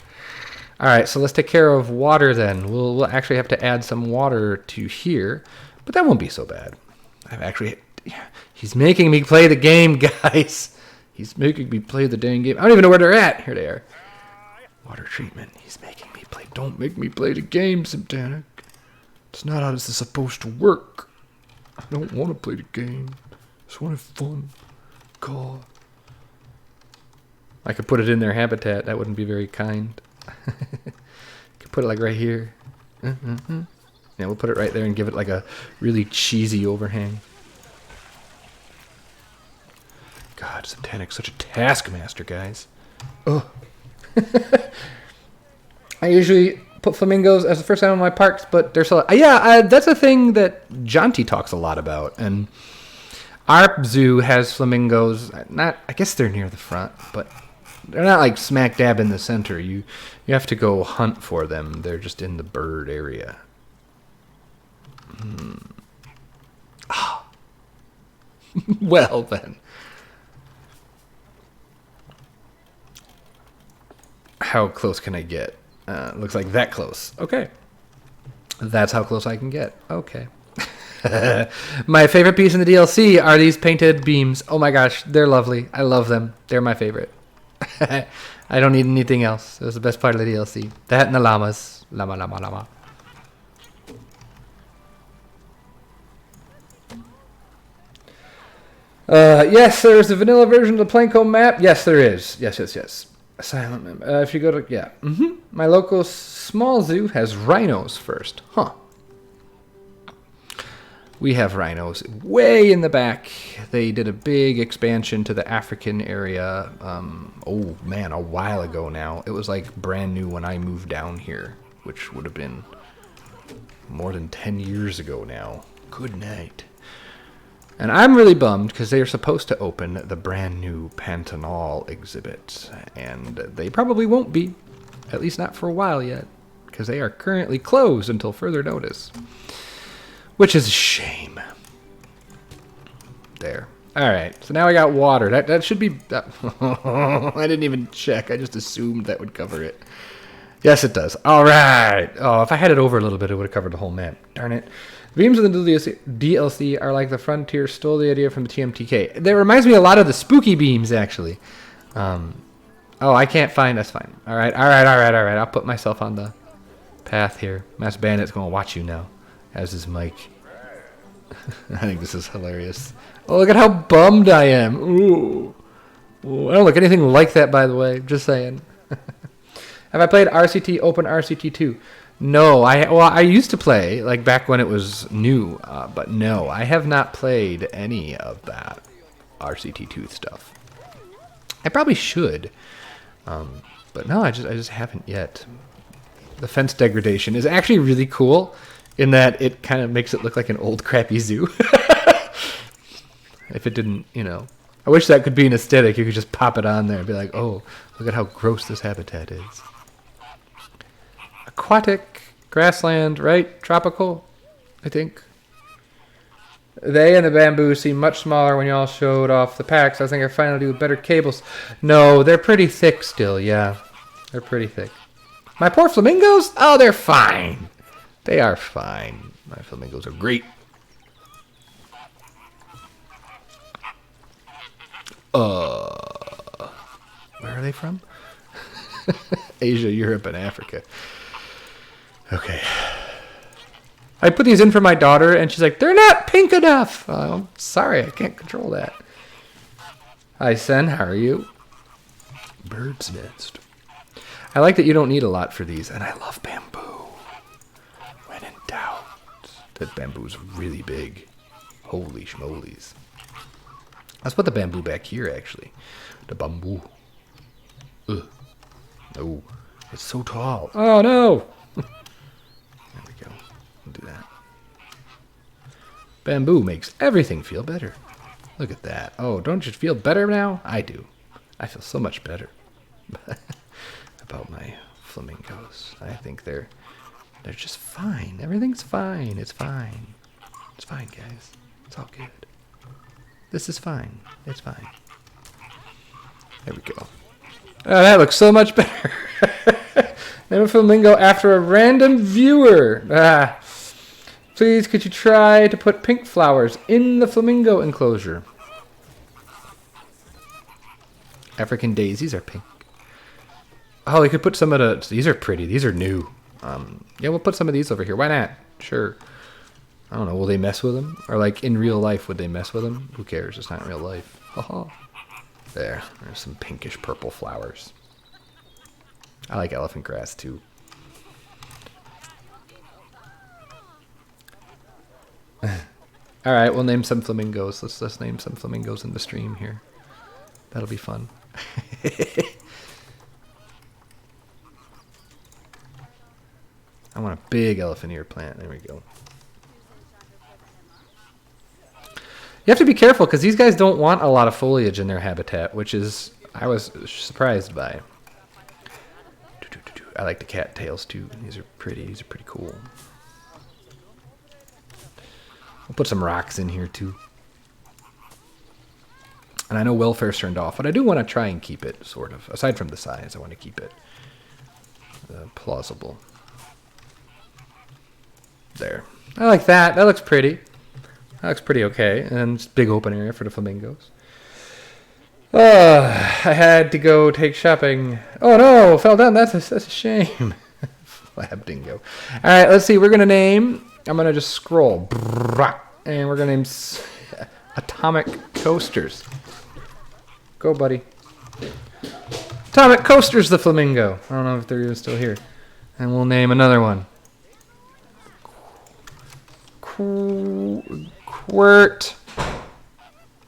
All right, so let's take care of water then. We'll actually have to add some water to here, but that won't be so bad. He's making me play the game, guys. He's making me play the dang game. I don't even know where they're at. Here they are. Water treatment. He's making me play. Don't make me play the game, Symptanic. It's not how this is supposed to work. I don't want to play the game. I just want to have fun. God. I could put it in their habitat. That wouldn't be very kind. Could put it like right here. Yeah, we'll put it right there and give it like a really cheesy overhang. God, Symptanic's such a taskmaster, guys. Oh. I usually put flamingos as the first time in my parks, but they're so... that's a thing that Jonty talks a lot about. And our zoo has flamingos. I guess they're near the front, but they're not like smack dab in the center. You have to go hunt for them. They're just in the bird area. Well, then. How close can I get? Looks like that close. Okay. That's how close I can get. Okay. My favorite piece in the DLC are these painted beams. Oh my gosh, they're lovely. I love them. They're my favorite. I don't need anything else. It was the best part of the DLC. That and the llamas. Llama. Yes, there's a vanilla version of the Planko map. Yes, there is. Yes. Silent map. If you go to... Yeah. My local small zoo has rhinos first. Huh. We have rhinos way in the back. They did a big expansion to the African area. Oh, man, a while ago now. It was like brand new when I moved down here, which would have been more than 10 years ago now. Good night. And I'm really bummed because they are supposed to open the brand new Pantanal exhibit. And they probably won't be, at least not for a while yet, because they are currently closed until further notice. Which is a shame. There. Alright, so now I got water. That should be... I didn't even check. I just assumed that would cover it. Yes, it does. Alright. Oh, if I had it over a little bit, it would have covered the whole map. Darn it. Beams in the DLC are like the Frontier stole the idea from the TMTK. That reminds me a lot of the spooky beams, actually. Oh, I can't find... That's fine. Alright. I'll put myself on the path here. Mass Bandit's going to watch you now. As is Mike. I think this is hilarious. Oh, look at how bummed I am. Ooh. Ooh. I don't look anything like that, by the way. Just saying. Have I played RCT Open RCT 2? No. I used to play, like back when it was new. But no, I have not played any of that RCT 2 stuff. I probably should. But no, I just haven't yet. The fence degradation is actually really cool. In that it kind of makes it look like an old crappy zoo. If it didn't, you know. I wish that could be an aesthetic. You could just pop it on there and be like, oh, look at how gross this habitat is. Aquatic, grassland, right? Tropical, I think. They and the bamboo seem much smaller when y'all showed off the packs. I think I finally do better cables. No, they're pretty thick still, yeah. They're pretty thick. My poor flamingos? Oh, they're fine. They are fine. My flamingos are great. Where are they from? Asia, Europe, and Africa. Okay. I put these in for my daughter, and she's like, they're not pink enough. I'm sorry, I can't control that. Hi, Sen. How are you? Bird's nest. I like that you don't need a lot for these, and I love bamboo. When in doubt. That bamboo's really big. Holy schmolies. Let's put the bamboo back here, actually. The bamboo. Ugh. No. It's so tall. Oh, no! There we go. We'll do that. Bamboo makes everything feel better. Look at that. Oh, don't you feel better now? I do. I feel so much better. About my flamingos. I think they're just fine. Everything's fine. It's fine. It's fine, guys. It's all good. This is fine. It's fine. There we go. Oh, that looks so much better. Name a flamingo after a random viewer. Please, could you try to put pink flowers in the flamingo enclosure? African daisies are pink. Oh, we could put some of the... These are pretty. These are new. Yeah, we'll put some of these over here. Why not? Sure. I don't know. Will they mess with them? Or like in real life, would they mess with them? Who cares? It's not real life. Haha. There's some pinkish purple flowers. I like elephant grass too. All right, we'll name some flamingos. Let's name some flamingos in the stream here. That'll be fun. I want a big elephant ear plant. There we go. You have to be careful because these guys don't want a lot of foliage in their habitat, which is I was surprised by. I like the cattails too. These are pretty. These are pretty cool. We'll put some rocks in here too. And I know welfare's turned off, but I do want to try and keep it sort of. Aside from the size, I want to keep it plausible. There. I like that. That looks pretty. That looks pretty okay. And it's big open area for the flamingos. I had to go take shopping. Oh no, fell down. That's a shame. Flab dingo. All right, let's see. We're going to name... I'm going to just scroll. And we're going to name Atomic Coasters. Go, buddy. Atomic Coasters the flamingo. I don't know if they're even still here. And we'll name another one.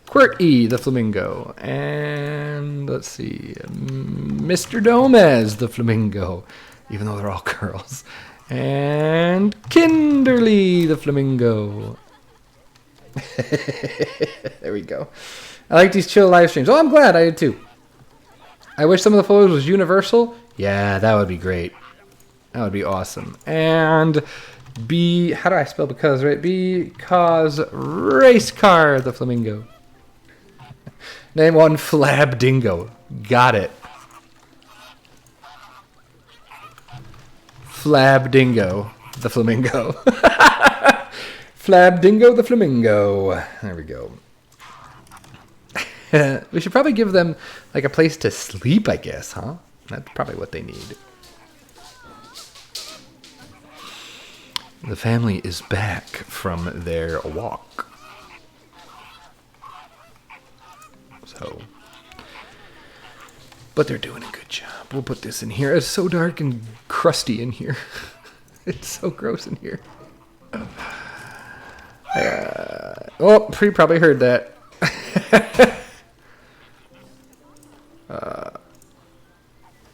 Quirt-E the flamingo. And let's see. Mr. Domez the flamingo. Even though they're all girls. And Kinderly the flamingo. There we go. I like these chill live streams. Oh, I'm glad I did too. I wish some of the photos was universal. Yeah, that would be great. That would be awesome. And how do I spell because, right? Because race car the flamingo. Name one Flab Dingo. Got it. Flab Dingo the flamingo. Flab Dingo the flamingo. There we go. We should probably give them like a place to sleep, I guess, huh? That's probably what they need. The family is back from their walk. So, but they're doing a good job. We'll put this in here. It's so dark and crusty in here. It's so gross in here. Oh, you probably heard that.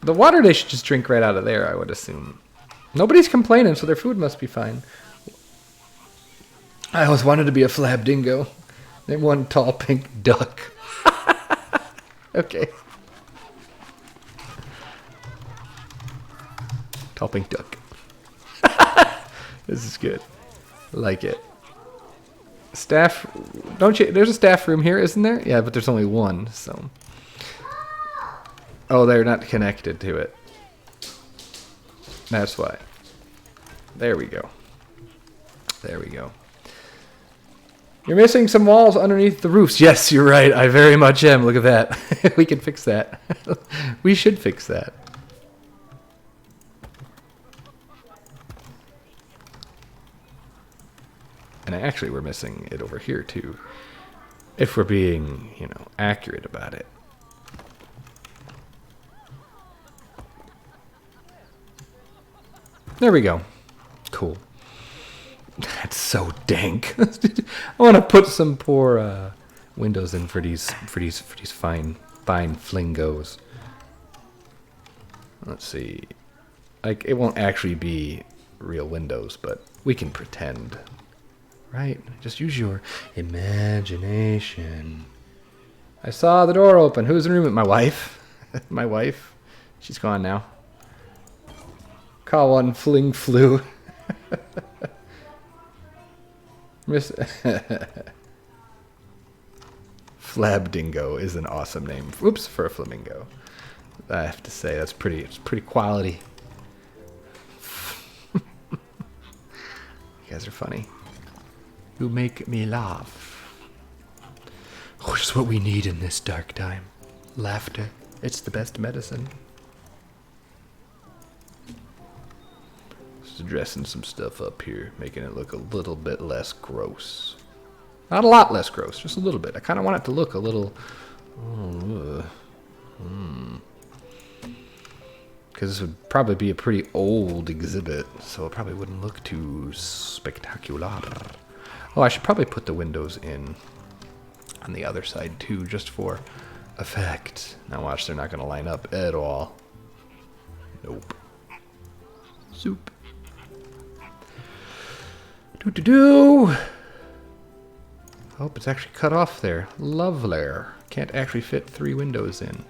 The water they should just drink right out of there, I would assume. Nobody's complaining, so their food must be fine. I always wanted to be a flab dingo. Name one tall pink duck. Okay. Tall pink duck. This is good. Like it. Staff, don't you? There's a staff room here, isn't there? Yeah, but there's only one, so. Oh, they're not connected to it. That's why. There we go. There we go. You're missing some walls underneath the roofs. Yes, you're right. I very much am. Look at that. We can fix that. We should fix that. And actually, we're missing it over here, too. If we're being, you know, accurate about it. There we go. Cool. That's so dank. I want to put some poor windows in for these fine flingos. Let's see. Like, it won't actually be real windows, but we can pretend. Right? Just use your imagination. I saw the door open. Who's in the room? My wife. My wife. She's gone now. Call one fling flu. Miss. Flabdingo is an awesome name. Oops, for a flamingo. I have to say it's pretty quality. You guys are funny. You make me laugh. Which is what we need in this dark time. Laughter. It's the best medicine. Just addressing some stuff up here, making it look a little bit less gross. Not a lot less gross, just a little bit. I kind of want it to look a little... Because this would probably be a pretty old exhibit, so it probably wouldn't look too spectacular. Oh, I should probably put the windows in on the other side too, just for effect. Now watch, they're not going to line up at all. Nope. Soup. Do-do-do! Oh, it's actually cut off there. Lovely. Can't actually fit 3 windows in.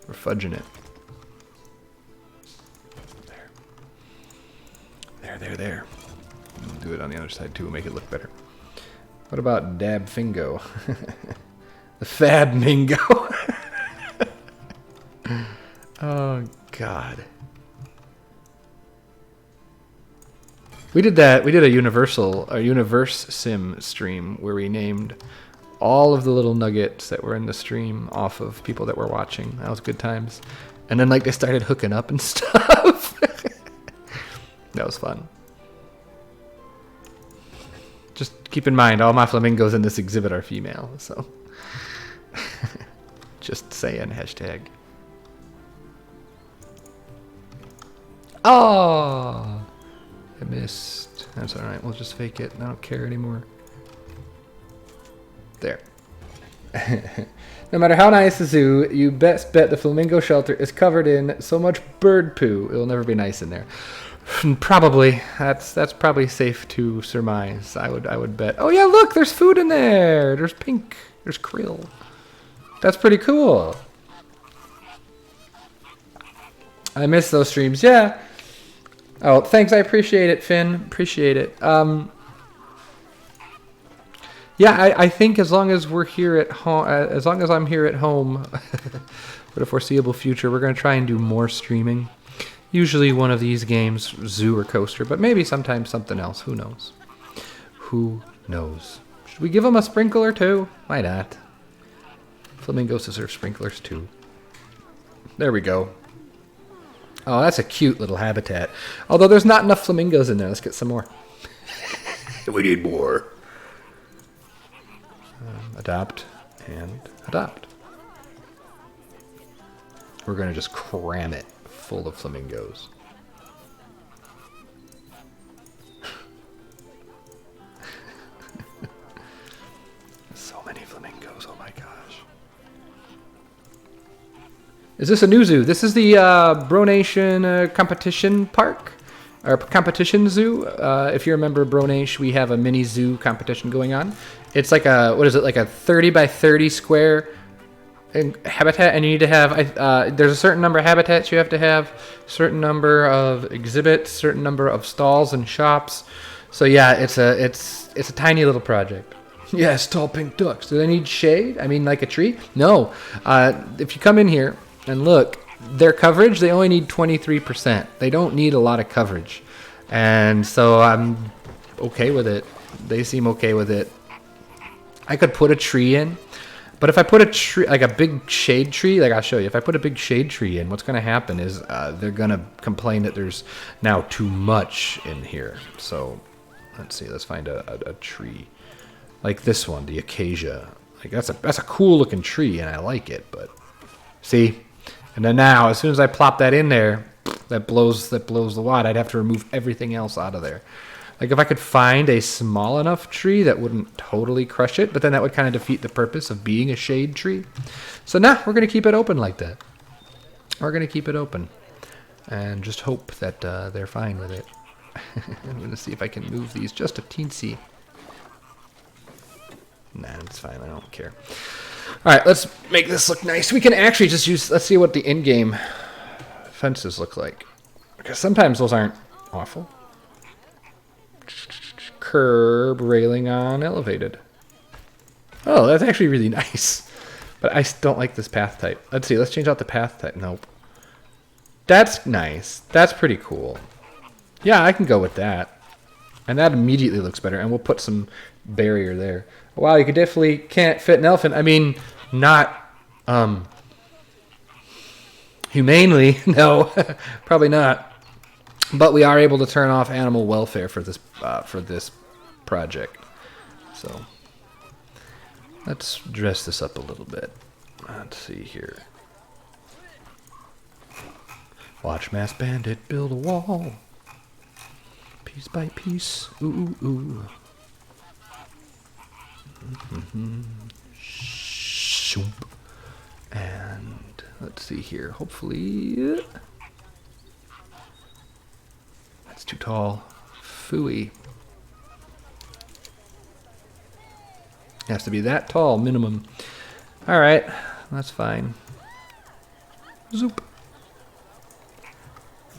We're fudging it. There. We'll do it on the other side too, make it look better. What about Dabfingo? The Fabmingo. Oh, God. We did that. We did a Universe Sim stream where we named all of the little nuggets that were in the stream off of people that were watching. That was good times. And then like they started hooking up and stuff. That was fun. Just keep in mind, all my flamingos in this exhibit are female, so. Just saying, hashtag. Oh! I missed. That's alright, we'll just fake it. I don't care anymore. There. No matter how nice the zoo, you best bet the flamingo shelter is covered in so much bird poo, it'll never be nice in there. Probably. That's probably safe to surmise. I would bet. Oh yeah, look, there's food in there. There's pink. There's krill. That's pretty cool. I miss those streams. Yeah. Oh, thanks. I appreciate it, Finn. Appreciate it. Yeah, I think as long as we're here at home, as long as I'm here at home for the foreseeable future, we're going to try and do more streaming. Usually one of these games, Zoo or Coaster, but maybe sometimes something else. Who knows? Who knows? Should we give them a sprinkler too? Why not? Flamingos deserve sprinklers too. There we go. Oh, that's a cute little habitat. Although there's not enough flamingos in there. Let's get some more. We need more. Adopt and adopt. We're going to just cram it full of flamingos. So many flamingos, oh my gosh. Is this a new zoo? This is the BroNation competition park, or competition zoo. If you remember BroNation, we have a mini zoo competition going on. It's like a, what is it, like a 30 by 30 square habitat, and you need to have there's a certain number of habitats you have to have, certain number of exhibits, certain number of stalls and shops. So yeah, it's a tiny little project. Yes, tall pink ducks. Do they need shade? I mean, like a tree? No. If you come in here and look, their coverage, they only need 23%. They don't need a lot of coverage, and so I'm okay with it. They seem okay with it. I could put a tree in. But if I put a tree, like a big shade tree, like I'll show you, if I put a big shade tree in, what's going to happen is they're going to complain that there's now too much in here. So let's see, let's find a tree like this one, the acacia. Like that's a cool looking tree, and I like it. But see, and then now as soon as I plop that in there, that blows the wad. I'd have to remove everything else out of there. Like if I could find a small enough tree that wouldn't totally crush it, but then that would kind of defeat the purpose of being a shade tree. So now we're going to keep it open like that. We're going to keep it open and just hope that they're fine with it. I'm going to see if I can move these just a teensy. Nah, it's fine. I don't care. All right, let's make this look nice. We can actually just use, let's see what the in-game fences look like. Because sometimes those aren't awful. Curb, railing on, elevated. Oh, that's actually really nice. But I don't like this path type. Let's see. Let's change out the path type. Nope. That's nice. That's pretty cool. Yeah, I can go with that. And that immediately looks better. And we'll put some barrier there. Wow, you could definitely can't fit an elephant. I mean, not humanely. No, probably not. But we are able to turn off animal welfare for this project. So let's dress this up a little bit. Let's see here. Watch Mass Bandit build a wall. Piece by piece. Ooh, ooh, ooh. Shoop. And let's see here. Hopefully. That's too tall. Phooey. Has to be that tall, minimum. Alright. That's fine. Zoop.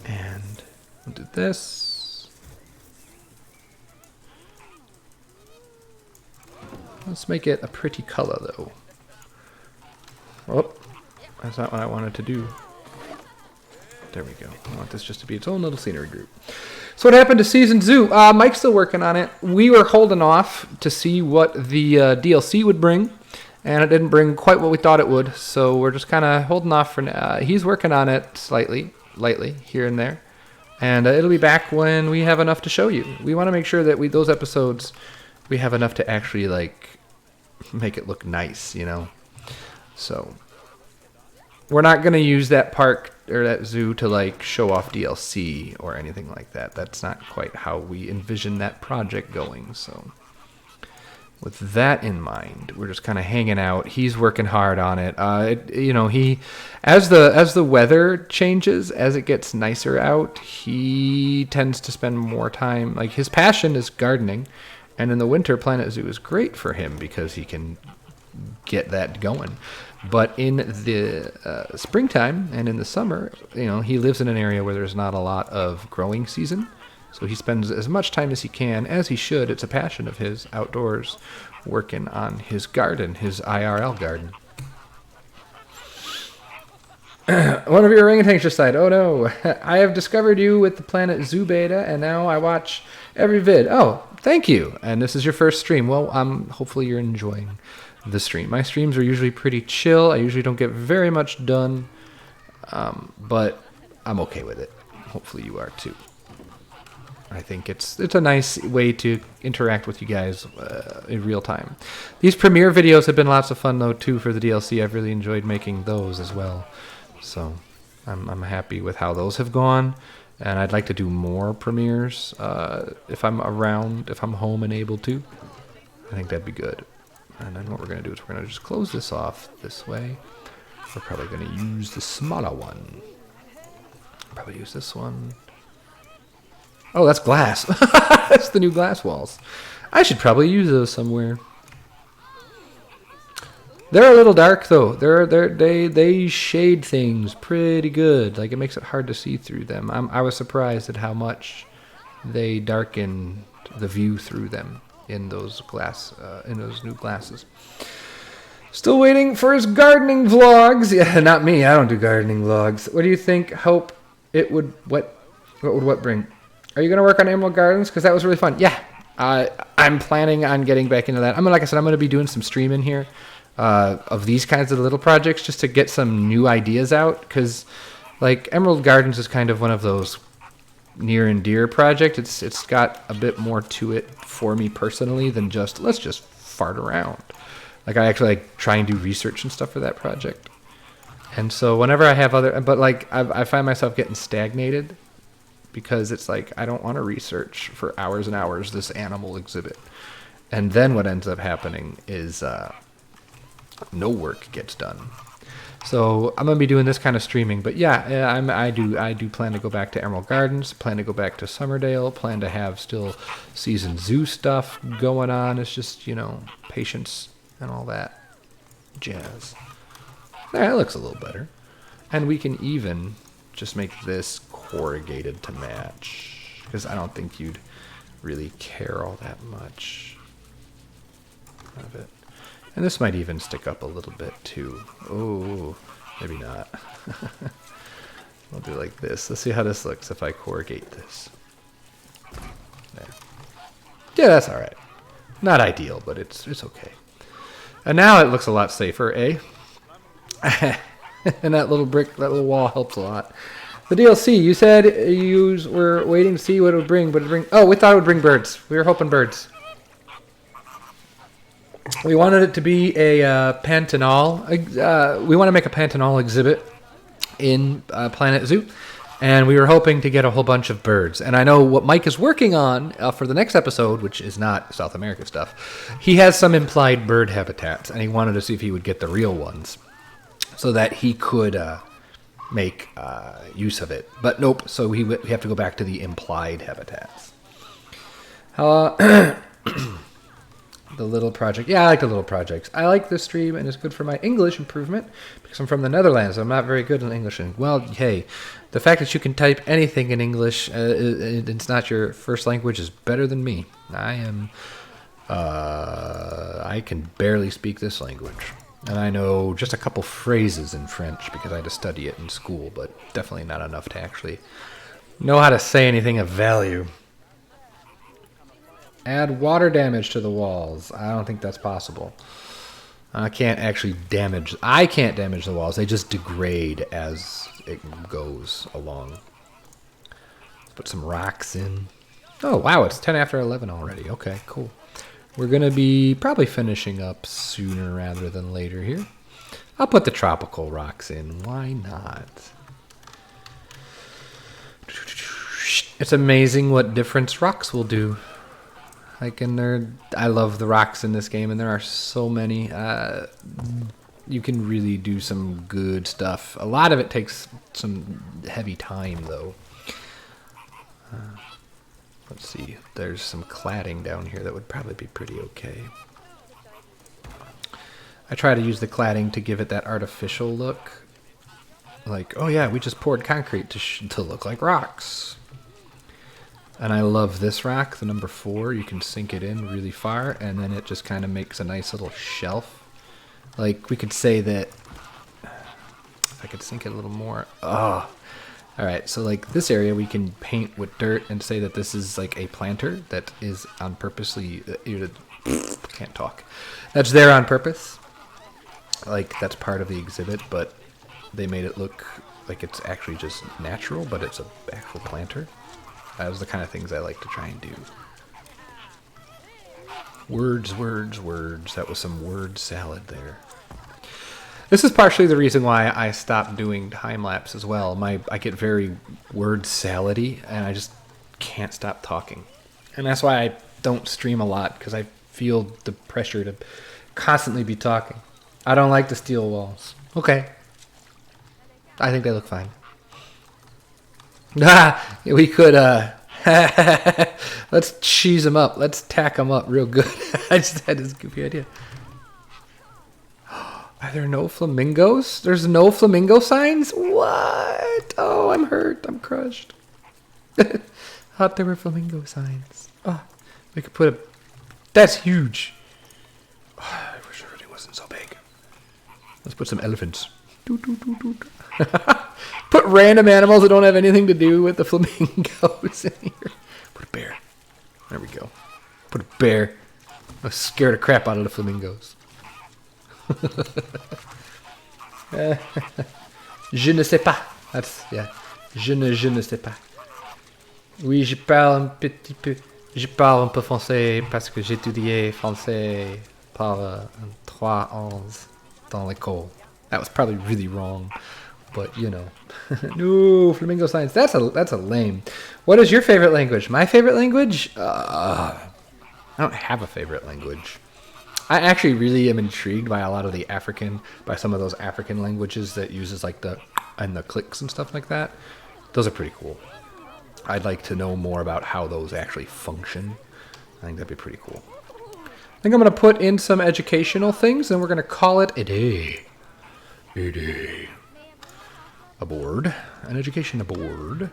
And we'll do this. Let's make it a pretty color, though. Oh, that's not what I wanted to do. There we go. I want this just to be its own little scenery group. So what happened to Season Zoo? Mike's still working on it. We were holding off to see what the DLC would bring, and it didn't bring quite what we thought it would. So we're just kind of holding off for now. He's working on it lightly, here and there. And it'll be back when we have enough to show you. We want to make sure that those episodes, we have enough to actually, like, make it look nice, you know? So we're not going to use that park or that zoo to, like, show off DLC or anything like that. That's not quite how we envision that project going. So with that in mind, we're just kind of hanging out. He's working hard on it. You know, as the weather changes, as it gets nicer out, he tends to spend more time. Like, his passion is gardening, and in the winter, Planet Zoo is great for him because he can get that going. But in the springtime and in the summer, you know, he lives in an area where there's not a lot of growing season. So he spends as much time as he can, as he should. It's a passion of his, outdoors, working on his garden, his IRL garden. One of your orangutans just died. Oh no. I have discovered you with the Planet Zoo beta, and now I watch every vid. Oh, thank you. And this is your first stream. Well, hopefully you're enjoying the stream. My streams are usually pretty chill. I usually don't get very much done, but I'm okay with it. Hopefully you are too. I think it's a nice way to interact with you guys in real time. These premiere videos have been lots of fun though too for the DLC. I've really enjoyed making those as well. So I'm happy with how those have gone, and I'd like to do more premieres if I'm around, if I'm home and able to. I think that'd be good. And then what we're going to do is we're going to just close this off this way. We're probably going to use the smaller one. Probably use this one. Oh, that's glass. That's the new glass walls. I should probably use those somewhere. They're a little dark though. They shade things pretty good. Like, it makes it hard to see through them. I was surprised at how much they darken the view through them in those new glasses. Still waiting for his gardening vlogs. Yeah, not me. I don't do gardening vlogs. What do you think? Hope it would what bring? Are you going to work on Emerald Gardens? Because that was really fun. Yeah, I'm planning on getting back into that. Like I said, I'm going to be doing some streaming here of these kinds of little projects just to get some new ideas out. Because, like, Emerald Gardens is kind of one of those near and dear project. It's got a bit more to it for me personally than just let's just fart around. Like, I actually try and do research and stuff for that project. And so whenever I have but like I find myself getting stagnated. Because it's like, I don't want to research for hours and hours this animal exhibit. And then what ends up happening is no work gets done. So I'm going to be doing this kind of streaming. But yeah, I do plan to go back to Emerald Gardens, plan to go back to Summerdale, plan to have still Season Zoo stuff going on. It's just, you know, patience and all that jazz. That looks a little better. And we can even just make this corrugated to match, because I don't think you'd really care all that much of it. And this might even stick up a little bit too. Oh, maybe not. We'll do like this. Let's see how this looks if I corrugate this. There. Yeah, that's all right. Not ideal, but it's okay. And now it looks a lot safer, eh? And that little brick, that little wall helps a lot. The DLC, you said you were waiting to see what it would bring, but oh, we thought it would bring birds. We were hoping birds. We wanted it to be a Pantanal. We want to make a Pantanal exhibit in Planet Zoo, and we were hoping to get a whole bunch of birds. And I know what Mike is working on for the next episode, which is not South America stuff. He has some implied bird habitats, and he wanted to see if he would get the real ones so that he could make use of it. But nope, so we have to go back to the implied habitats. The little project. Yeah, I like the little projects. I like this stream, and it's good for my English improvement because I'm from the Netherlands. I'm not very good in English. And, well, hey, the fact that you can type anything in English, it's not your first language, is better than me. I can barely speak this language. And I know just a couple phrases in French because I had to study it in school, but definitely not enough to actually know how to say anything of value. Add water damage to the walls. I don't think that's possible. I can't damage the walls. They just degrade as it goes along. Let's put some rocks in. Oh, wow, it's 10 after 11 already. Okay, cool. We're going to be probably finishing up sooner rather than later here. I'll put the tropical rocks in. Why not? It's amazing what difference rocks will do. I love the rocks in this game, and there are so many. You can really do some good stuff. A lot of it takes some heavy time, though. Let's see. There's some cladding down here that would probably be pretty okay. I try to use the cladding to give it that artificial look. Like, oh yeah, we just poured concrete to look like rocks. And I love this rock, the number 4. You can sink it in really far, and then it just kind of makes a nice little shelf. Like, we could say that... If I could sink it a little more... Oh! Alright, so like this area we can paint with dirt and say that this is like a planter that is on purposely... can't talk. That's there on purpose. Like, that's part of the exhibit, but they made it look like it's actually just natural, but it's an actual planter. Those are the kind of things I like to try and do. Words, words, words. That was some word salad there. This is partially the reason why I stopped doing time-lapse as well. I get very word salad-y, and I just can't stop talking. And that's why I don't stream a lot, because I feel the pressure to constantly be talking. I don't like the steel walls. Okay. I think they look fine. We could, let's cheese them up. Let's tack them up real good. I just had this goofy idea. Are there no flamingos? There's no flamingo signs? What? Oh, I'm hurt. I'm crushed. Thought there were flamingo signs. Oh, we could put a... That's huge. Oh, I wish everything wasn't so big. Let's put some elephants. Put random animals that don't have anything to do with the flamingos in here. Put a bear. There we go. Put a bear. I scared the crap out of the flamingos. Je ne sais pas. That's, yeah. Je ne sais pas. Oui, je parle un petit peu. Je parle un peu français parce que j'ai étudié français par 3-11 dans l'école. That was probably really wrong, but you know. No, flamingo signs. That's a lame. What is your favorite language? My favorite language? I don't have a favorite language. I actually really am intrigued by a lot of by some of those African languages that uses like the clicks and stuff like that. Those are pretty cool. I'd like to know more about how those actually function. I think that'd be pretty cool. I think I'm going to put in some educational things, and we're going to call it a day. A day. A board. An education aboard.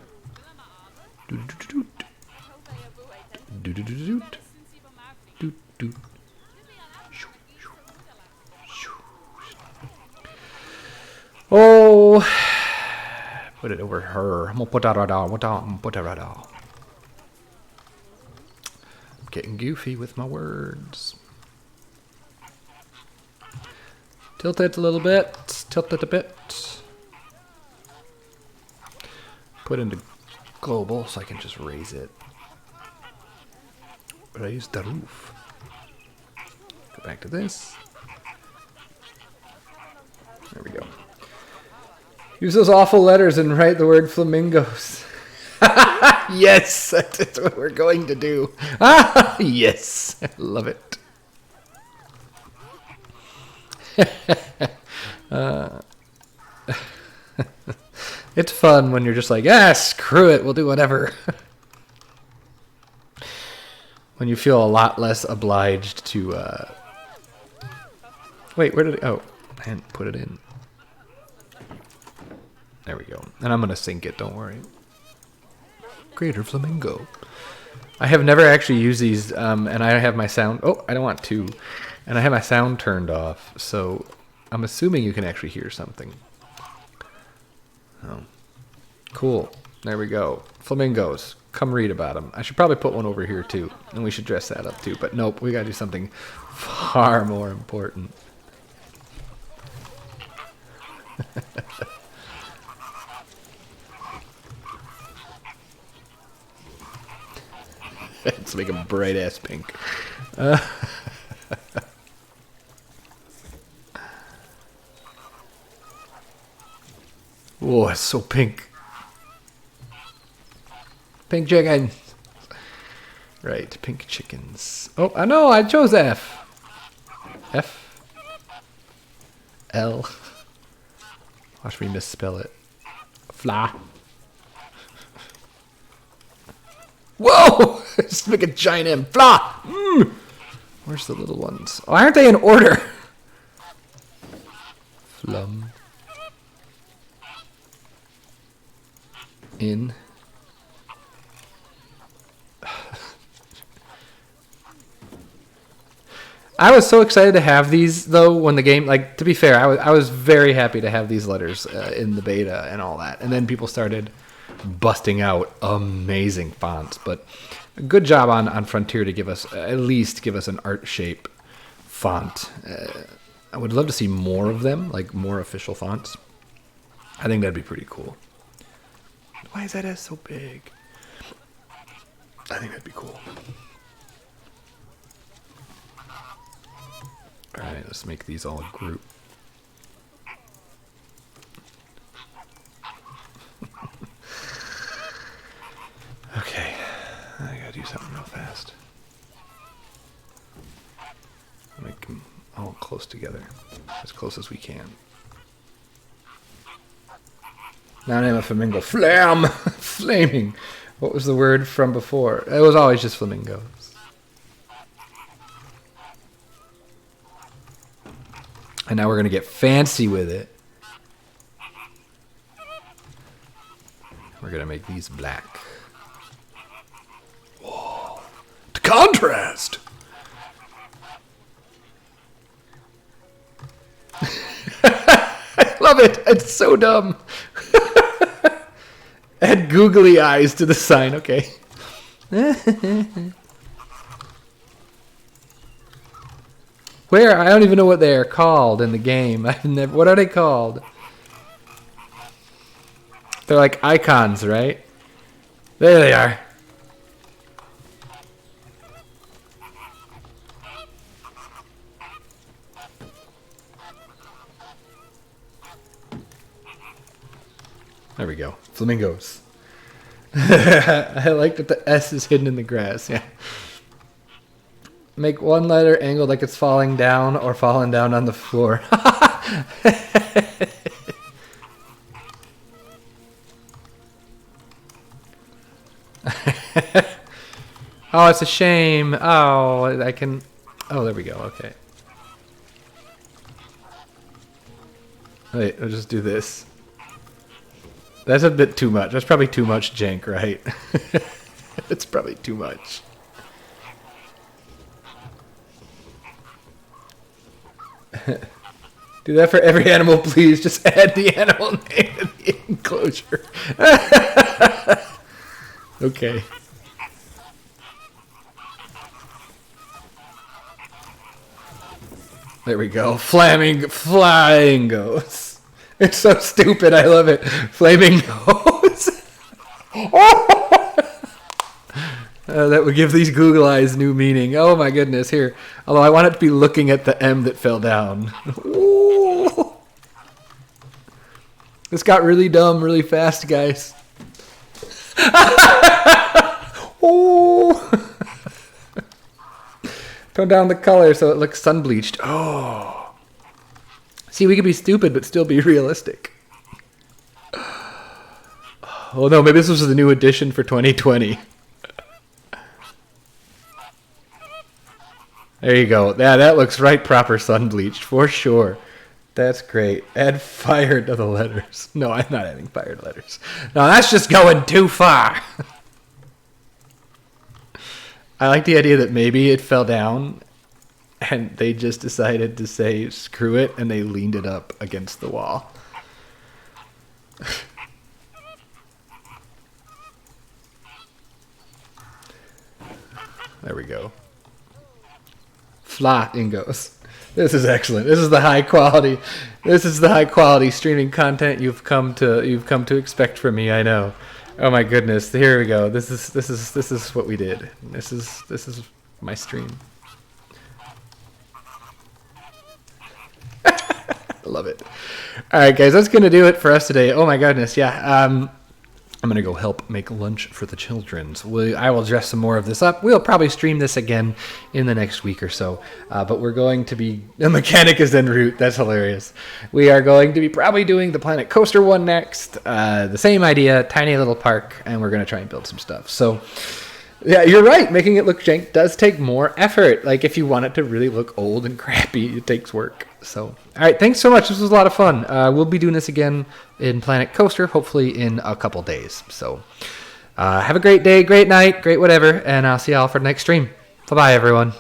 go. Put it over her. I'm gonna put that right on. Put that right on. Getting goofy with my words. Tilt it a little bit. Tilt it a bit. Put into global so I can just raise it. Raise the roof. Go back to this. There we go. Use those awful letters and write the word flamingos. Yes, that's what we're going to do. Yes, I love it. It's fun when you're just like, screw it, we'll do whatever. When you feel a lot less obliged to, wait, where did it, oh, I hadn't put it in. There we go. And I'm going to sync it, don't worry. Greater Flamingo. I have never actually used these, and I have my sound, oh, I don't want to. And I have my sound turned off, so I'm assuming you can actually hear something. Oh, cool. There we go. Flamingos. Come read about them. I should probably put one over here too, and we should dress that up too. But nope, we gotta do something far more important. Let's make them bright ass pink. Whoa, it's so pink. Pink chicken. Right, pink chickens. Oh, I know, I chose F. F. L. Watch me misspell it. Fla. Whoa! Just make a giant M. Fla! Mm. Where's the little ones? Oh, aren't they in order? Flum. In. I was so excited to have these, though, when the game, like, to be fair, I was very happy to have these letters in the beta and all that. And then people started busting out amazing fonts. But a good job on Frontier to give us, at least give us an art shape font. I would love to see more of them, like more official fonts. I think that'd be pretty cool. Why is that S so big? I think that'd be cool. Alright, let's make these all group. Okay, I gotta do something real fast. Make them all close together, as close as we can. Now name a flamingo. Flam! Flaming. What was the word from before? It was always just flamingos. And now we're going to get fancy with it. We're going to make these black. Whoa. To contrast! I love it. It's so dumb. Add googly eyes to the sign. Okay. Where? I don't even know what they are called in the game. I've never. What are they called? They're like icons, right? There they are. There we go. Flamingos. I like that the S is hidden in the grass. Yeah. Make one letter angled like it's falling down or falling down on the floor. Oh, it's a shame. Oh, I can... Oh, there we go. Okay. Wait, I'll just do this. That's a bit too much. That's probably too much jank, right? It's probably too much. Do that for every animal, please. Just add the animal name to the enclosure. Okay. There we go. Flamingos. It's so stupid. I love it. Flamingos. That would give these Google eyes new meaning. Oh my goodness. Here. Although I want it to be looking at the M that fell down. Ooh. This got really dumb really fast, guys. Oh. Tone down the color so it looks sun bleached. Oh. See, we could be stupid but still be realistic. Oh no, maybe this was the new edition for 2020. There you go. Yeah, that looks right proper sun bleached for sure. That's great. Add fire to the letters. No, I'm not adding fire to letters. No, that's just going too far. I like the idea that maybe it fell down and they just decided to say screw it and they leaned it up against the wall. There we go. Flamingos. This is excellent. This is the high quality. This is the high quality streaming content you've come to expect from me. I know. Oh my goodness. Here we go. This is what we did. This is my stream. I love it. All right, guys. That's gonna do it for us today. Oh my goodness. Yeah. I'm going to go help make lunch for the children. So I will dress some more of this up. We'll probably stream this again in the next week or so. But we're going to be... The mechanic is en route. That's hilarious. We are going to be probably doing the Planet Coaster one next. The same idea, tiny little park, and we're going to try and build some stuff. So, yeah, you're right. Making it look jank does take more effort. Like, if you want it to really look old and crappy, it takes work. So, all right, thanks so much. This was a lot of fun. We'll be doing this again in Planet Coaster, hopefully in a couple days. So, have a great day, great night, great whatever, and I'll see y'all for the next stream. Bye-bye, everyone.